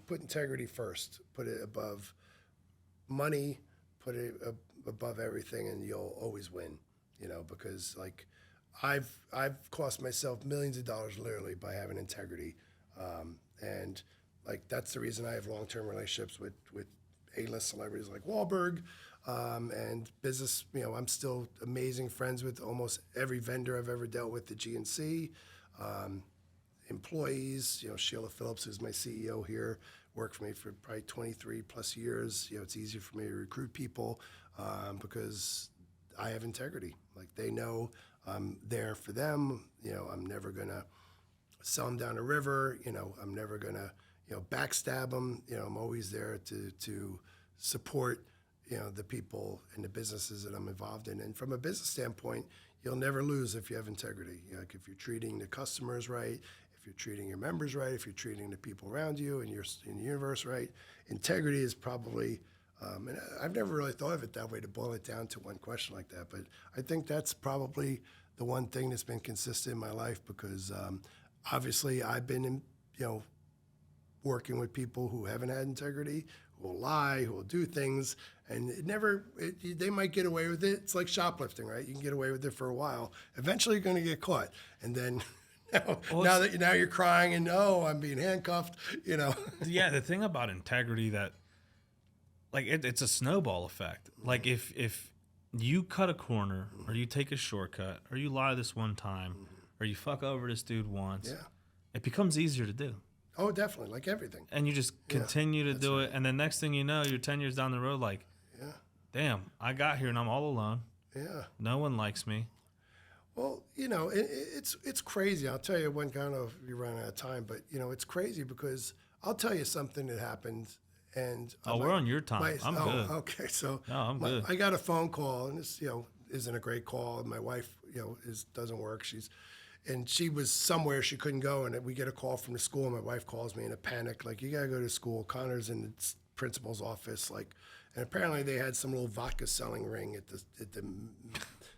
Put integrity first. Put it above money. Put it above everything, and you'll always win. Because like I've cost myself millions of dollars literally by having integrity, and like that's the reason I have long-term relationships with A-list celebrities like Wahlberg, and business. I'm still amazing friends with almost every vendor I've ever dealt with, the GNC. Employees, Sheila Phillips, who's my CEO here, worked for me for probably 23 plus years. It's easier for me to recruit people because I have integrity. Like they know I'm there for them. I'm never gonna sell them down the river. I'm never gonna backstab them. I'm always there to support the people and the businesses that I'm involved in. And from a business standpoint, you'll never lose if you have integrity. Like if you're treating the customers right, if you're treating your members right, if you're treating the people around you and in the universe right, integrity is probably. And I've never really thought of it that way, to boil it down to one question like that. But I think that's probably the one thing that's been consistent in my life, because obviously I've been working with people who haven't had integrity, who will lie, who will do things, and they might get away with it. It's like shoplifting, right? You can get away with it for a while. Eventually you're going to get caught. And then now you're crying and, I'm being handcuffed, Yeah, the thing about integrity that, like, it's a snowball effect. Like if you cut a corner, or you take a shortcut, or you lie this one time, or you fuck over this dude once, Yeah. it becomes easier to do. Oh, definitely, like everything. And you just continue to do it, and the next thing you know, you're 10 years down the road, like, Yeah. damn, I got here and I'm all alone. Yeah. No one likes me. Well, it's crazy. I'll tell you one kind of you run out of time, but it's crazy because I'll tell you something that happened, and We're on your time. I'm good. Okay, so No, I'm good. I got a phone call, and this isn't a great call. My wife doesn't work. She was somewhere she couldn't go, and we get a call from the school. And my wife calls me in a panic, like, "You gotta go to school. Connor's in the principal's office." Like, and apparently they had some little vodka selling ring at the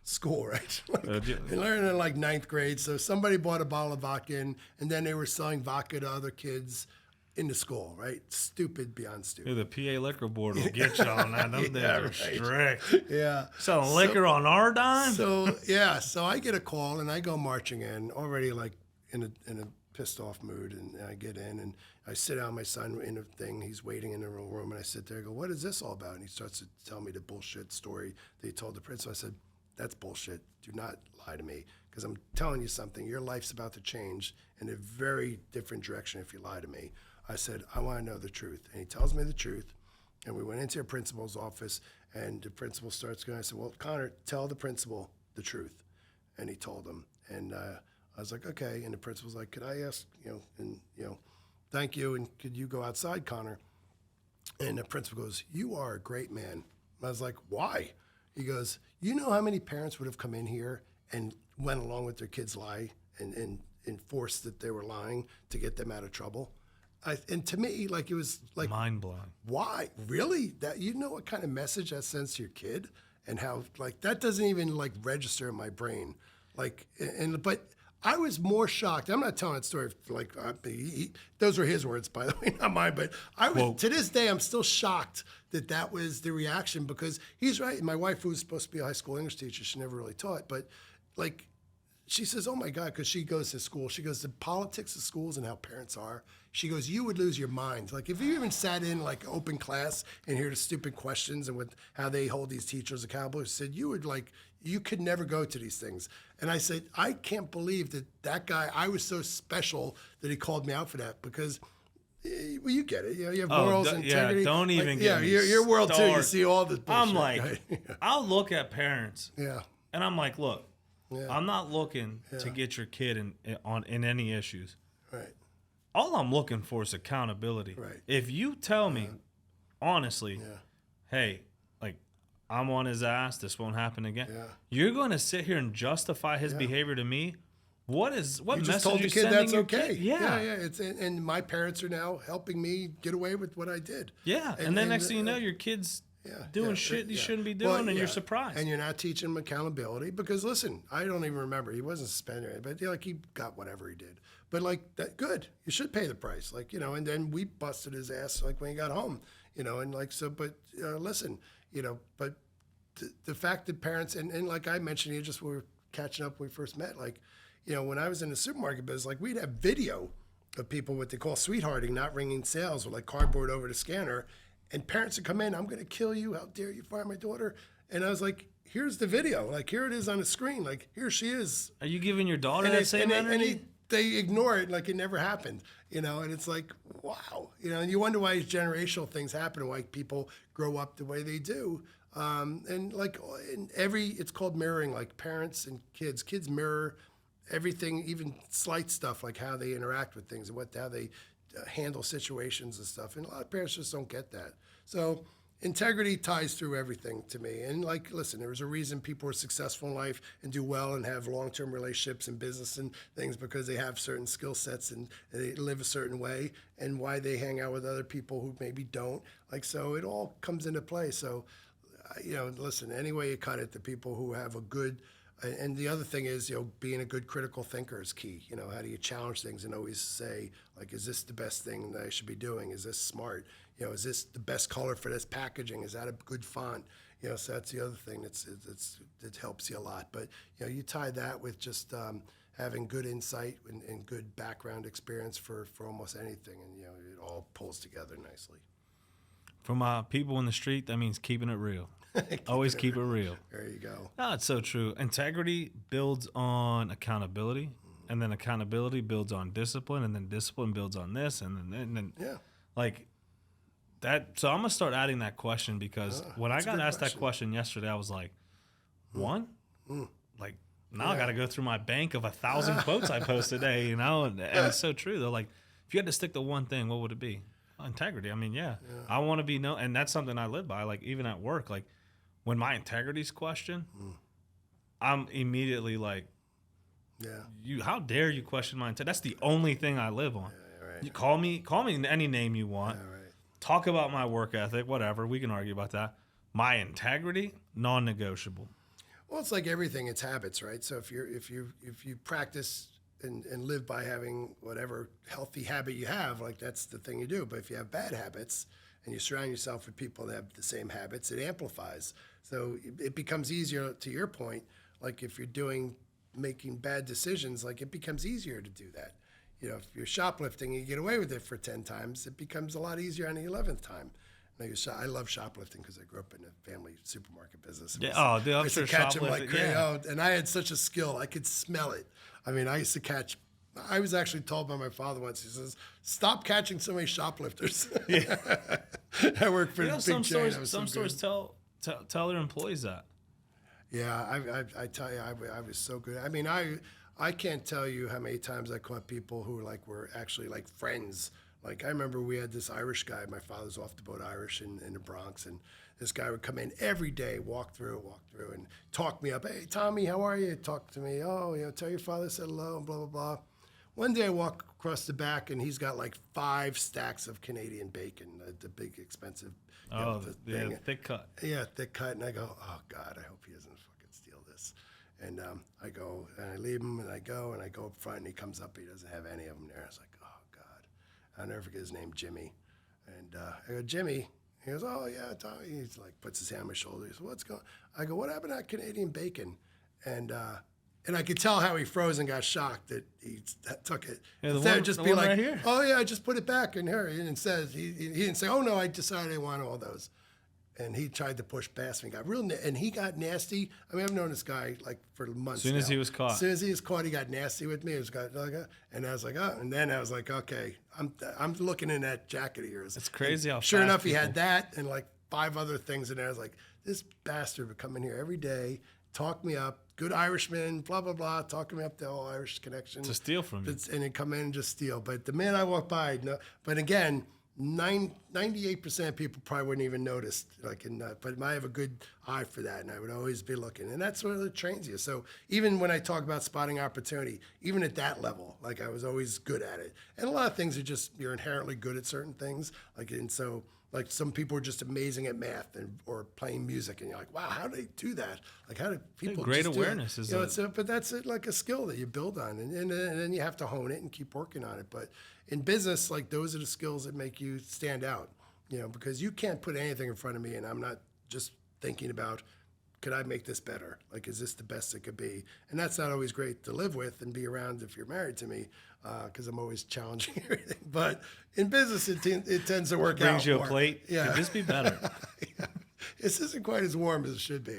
school, right? They learned in like 9th grade. So somebody bought a bottle of vodka in, and then they were selling vodka to other kids in the school, right? Stupid beyond stupid. The PA liquor board will get you on that. Them days are strict. Yeah. Selling liquor on our dime? So I get a call and I go marching in, already like in a pissed off mood, and I get in and I sit down my son in a thing. He's waiting in the room, and I sit there and go, "What is this all about?" And he starts to tell me the bullshit story that he told the principal. I said, "That's bullshit. Do not lie to me, because I'm telling you something. Your life's about to change in a very different direction if you lie to me." I said, "I want to know the truth." And he tells me the truth. And we went into a principal's office, and the principal starts going. I said, "Well, Connor, tell the principal the truth." And he told him. And I was like, "Okay." And the principal's like, "Could I ask, thank you, and could you go outside, Connor?" And the principal goes, "You are a great man." And I was like, "Why?" He goes, "You know how many parents would have come in here and went along with their kids' lie and enforced that they were lying to get them out of trouble?" And to me, like, it was like, mind blowing. why? Really? That, what kind of message that sends to your kid, and how, like, that doesn't even like register in my brain. Like, but I was more shocked. I'm not telling that story like those were his words, by the way, not mine. But I was Quote. To this day, I'm still shocked that was the reaction, because he's right. My wife, who was supposed to be a high school English teacher, she never really taught, but like, she says, "Oh my God," because she goes to school. She goes, "The politics of schools and how parents are." She goes, "You would lose your mind. Like, if you even sat in like open class and hear the stupid questions and how they hold these teachers accountable," she said, you could never go to these things." And I said, I can't believe that guy, I was so special that he called me out for that, because well, you get it. You have morals, integrity. Yeah, don't even get me your world too. You started. see all this bullshit. I'm like, right? I'll look at parents, Yeah. and I'm like, look, Yeah. I'm not looking to get your kid in any issues. Right. All I'm looking for is accountability. Right. If you tell me, honestly, hey, like, I'm on his ass, this won't happen again. Yeah. You're going to sit here and justify his behavior to me? What You message just told you the kid sending that's your okay. kid? Yeah. It's and my parents are now helping me get away with what I did. Yeah. And then next thing you know, your kid's doing shit he shouldn't be doing, and you're surprised. And you're not teaching him accountability, because listen, I don't even remember. He wasn't suspended, but like, he got whatever he did. But like, that, good. You should pay the price. Like, and then we busted his ass like when he got home, and like, so, but listen, but the fact that parents, and like I mentioned, we were catching up when we first met, like, when I was in the supermarket business, like, we'd have video of people, what they call sweethearting, not ringing sales, with like cardboard over the scanner. And parents would come in, "I'm going to kill you. How dare you fire my daughter?" And I was like, "Here's the video. Like, here it is on the screen. Like, here she is." Are you giving your daughter And that same energy? they ignore it like it never happened, and it's like, wow, and you wonder why these generational things happen, and why people grow up the way they do. And like, it's called mirroring, like parents and kids mirror everything, even slight stuff, like how they interact with things and how they handle situations and stuff. And a lot of parents just don't get that. So integrity ties through everything to me. And like, listen, there's a reason people are successful in life and do well and have long-term relationships and business and things, because they have certain skill sets and they live a certain way, and why they hang out with other people who maybe don't. Like, so it all comes into play. So, listen, any way you cut it, the people who have a good, and the other thing is, being a good critical thinker is key. How do you challenge things and always say, like, is this the best thing that I should be doing? Is this smart? Is this the best color for this packaging? Is that a good font? So that's the other thing that helps you a lot. But, you tie that with just having good insight and good background experience for almost anything, and, it all pulls together nicely. From people in the street, that means keeping it real. Always keep it real. There you go. No, it's so true. Integrity builds on accountability, and then accountability builds on discipline, and then discipline builds on this, and then Yeah. like that. So I'm gonna start adding that question because when I that's a got good asked that question. question yesterday, I was like, one, like now I Yeah. got to go through my bank of 1,000 quotes I post a day, you know, and it's so true though. Like if you had to stick to one thing, what would it be? Integrity. I mean, I want to be and that's something I live by. Like even at work, like when my integrity's questioned, I'm immediately like, Yeah. how dare you question my integrity? That's the only thing I live on. Right. You call me any name you want. Yeah, right. Talk about my work ethic, whatever. We can argue about that. My integrity, non-negotiable. Well, it's like everything. It's habits, right? So if you practice and live by having whatever healthy habit you have, like that's the thing you do. But if you have bad habits and you surround yourself with people that have the same habits, it amplifies. So it becomes easier. To your point, like if you're making bad decisions, like it becomes easier to do that. You know, if you're shoplifting and you get away with it for 10 times, it becomes a lot easier on the 11th time. I love shoplifting because I grew up in a family supermarket business. Yeah. Oh, dude, I I'm used sure to catch them like shoplifting. crazy. Yeah. Oh, and I had such a skill. I could smell it. I mean, I used to catch. I was actually told by my father once. He says, "Stop catching so many shoplifters." Yeah. I worked for You know, the some big chain. stores, some stores tell their employees that. Yeah, I tell you, I was so good. I mean, I can't tell you how many times I caught people who were actually like friends. Like I remember we had this Irish guy. My father's off the boat Irish in the Bronx, and this guy would come in every day, walk through, and talk me up. Hey, Tommy, how are you? Talk to me. Oh, tell your father I said hello, and blah blah blah. One day I walk across the back, and he's got like 5 stacks of Canadian bacon, the big expensive. Yeah, thick cut. Yeah, thick cut. And I go, oh God, I hope he doesn't fucking steal this. And I go and I leave him, and I go up front, and he comes up. He doesn't have any of them there. I was like, oh God. I'll never forget his name, Jimmy. And I go, Jimmy. He goes, oh yeah, Tommy. He's like, puts his hand on my shoulder. He says, what's going? I go, what happened to that Canadian bacon? And I could tell how he froze and got shocked that he took it. Yeah, Instead of just be like, right here. oh yeah, I just put it back in here. He didn't say, oh no, I decided I want all those. And he tried to push past me. Got and he got nasty. I mean, I've known this guy like for months. As soon as now. he was caught. As soon as he was caught, he got nasty with me. It was and I was like, oh. And then I was like, okay, I'm looking in that jacket of yours. It's crazy how Sure fast enough, he people- had that and like 5 other things in there. I was like, this bastard would come in here every day, talk me up, good Irishman, blah blah blah, talking me up the whole Irish connection To steal from you. and then come in and just steal. But the minute I walk by, no. But again, 98% of people probably wouldn't even notice. But I have a good eye for that, and I would always be looking. And that's what it trains you. So even when I talk about spotting opportunity, even at that level, like I was always good at it. And a lot of things are just you're inherently good at certain things. Like some people are just amazing at math or playing music, and you're like, wow, how do they do that? Like, how do people? Great just do that? awareness is But that's like a skill that you build on, and then you have to hone it and keep working on it. But in business, like those are the skills that make you stand out, because you can't put anything in front of me, and I'm not just thinking about, could I make this better? Like, is this the best it could be? And that's not always great to live with and be around if you're married to me, because I'm always challenging everything. But in business, it tends to work out. Brings you more. a plate. Yeah. Could this be better? Yeah. This isn't quite as warm as it should be.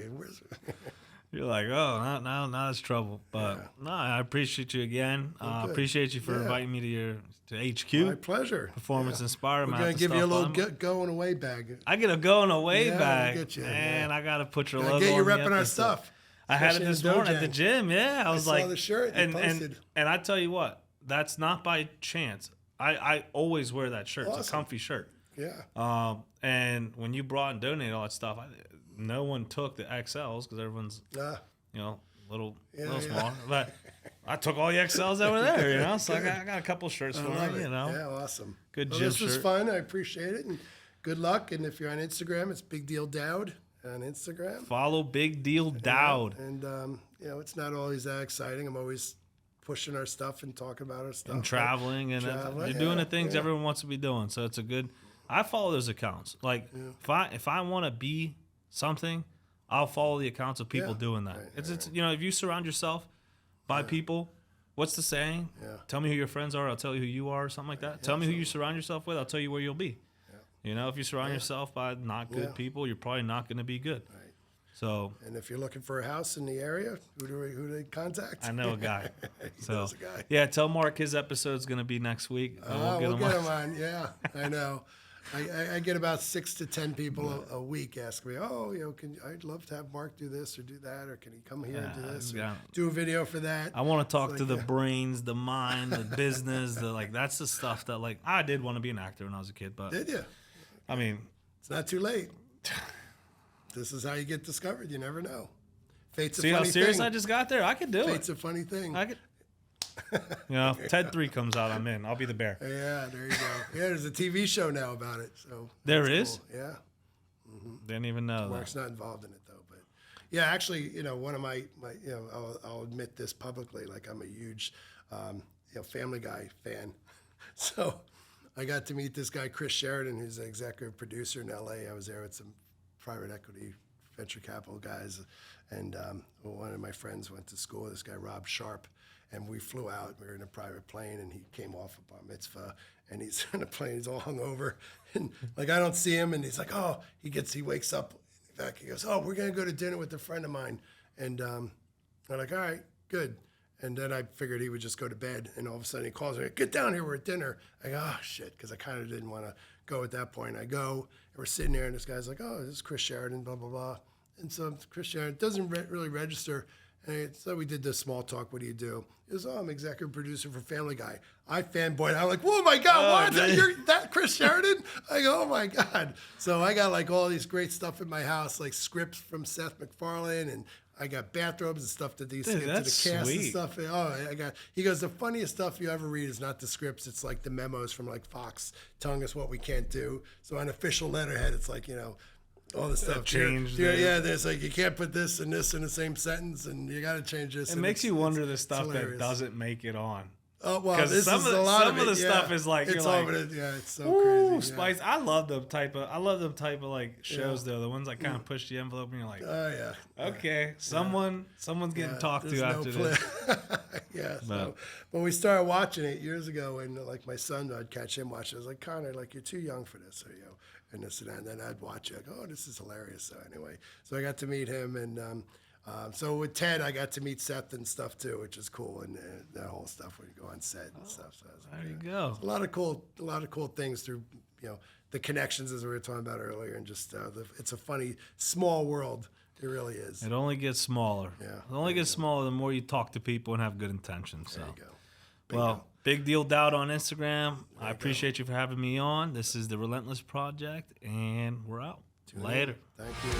You're like, oh, now it's trouble. But no, I appreciate you again. Good. Appreciate you for Yeah. inviting me to HQ. My pleasure. Performance Inspire. We're going to give you a little going away bag. I get a going away Yeah, bag. we'll get you, Man, yeah. I got to put your Gotta logo get you on the repping our episode. stuff. I had it especially in this the morning at the Dojang. gym. Yeah, I was saw like, the shirt you posted. and I tell you what, that's not by chance. I always wear that shirt. It's a Awesome. comfy shirt. Yeah. And when you brought and donated all that stuff, no one took the XLs because everyone's little Yeah. smaller. But I took all the XLs that were there, So I got a couple shirts for love them, it. Yeah, awesome. Good well, gym this was shirt. fun. I appreciate it. And good luck. And if you're on Instagram, it's Big Deal Dowd on Instagram. Follow Big Deal Dowd. And, it's not always that exciting. I'm always pushing our stuff and talking about our stuff. And traveling, and you're doing the things everyone wants to be doing. So it's a good. I follow those accounts. Like if I want to be something, I'll follow the accounts of people doing that. It's if you surround yourself by people, what's the saying? Yeah. Tell me who your friends are, I'll tell you who you are, or something like that. Tell me who you surround yourself with, I'll tell you where you'll be. You know, if you surround yourself by not good people, you're probably not going to be good. Right. So, And if you're looking for a house in the area, who do they contact? I know a guy. He knows a guy. Yeah, tell Mark his episode's going to be next week. We'll get him on. Yeah, I know. I get about 6 to 10 people a week ask me, oh, I'd love to have Mark do this or do that, or can he come here and do this, or do a video for that? I want to talk to the brains, the mind, the business, that's the stuff that, like, I did want to be an actor when I was a kid, but Did you? I mean, it's not too late. This is how you get discovered. You never know. Fate's a see funny how serious thing. I just got there? I could do Fate's it. a funny thing. I could. If Ted 3 comes out, I'm in. I'll be the bear. Yeah, there you go. Yeah, there's a TV show now about it. So there that's is? cool. Yeah. Didn't even know Mark's not involved in it though, but yeah, actually, one of my I'll admit this publicly, like I'm a huge, Family Guy fan. So I got to meet this guy, Chris Sheridan, who's an executive producer in LA. I was there with some private equity venture capital guys, and one of my friends went to school with this guy, Rob Sharp, and we flew out. We were in a private plane, and he came off a bar mitzvah, and he's in a plane. He's all hungover, and like I don't see him, and he's like, oh, he wakes up. In fact, he goes, oh, we're gonna go to dinner with a friend of mine, and I'm like, all right, good. And then I figured he would just go to bed, and all of a sudden he calls me, get down here, we're at dinner. I go, oh shit, because I kind of didn't want to go at that point. I go, and we're sitting there, and this guy's like, oh, this is Chris Sheridan, blah blah blah. And so Chris Sheridan doesn't really register. And so we did this small talk. What do you do? He goes, oh, I'm executive producer for Family Guy. I fanboyed. I'm like, oh my God, what? You're that Chris Sheridan? I go, oh my God. So I got like all these great stuff in my house, like scripts from Seth MacFarlane, and I got bathrobes and stuff that these get to the cast and stuff. Oh, he goes, the funniest stuff you ever read is not the scripts. It's like the memos from like Fox telling us what we can't do. So on official letterhead, it's like, all the stuff changed. There's like you can't put this and this in the same sentence, and you got to change this. It makes you wonder the stuff that doesn't make it on. Oh well, this is a lot of it. Some of the stuff is like it's you're all like, it's so crazy. Spice. I love them type of like shows though. The ones that kind of push the envelope, and you're like, oh yeah, okay, someone's getting talked to after this. Yeah. But we started watching it years ago, and like my son, I'd catch him watching. I was like, Connor, like you're too young for this, and this and that. And then I'd watch it. I'd go, oh, this is hilarious. So anyway, so I got to meet him, and so with Ted, I got to meet Seth and stuff too, which is cool, and that whole stuff when you go on set and stuff. So there you go. A lot of cool things through the connections as we were talking about earlier, and just it's a funny small world. It really is. It only gets smaller. Yeah. It only gets smaller the more you talk to people and have good intentions. There So. you go. Well, Big Deal Dowd on Instagram. I appreciate you for having me on. This is the Relentless Project, and we're out. Later. Thank you.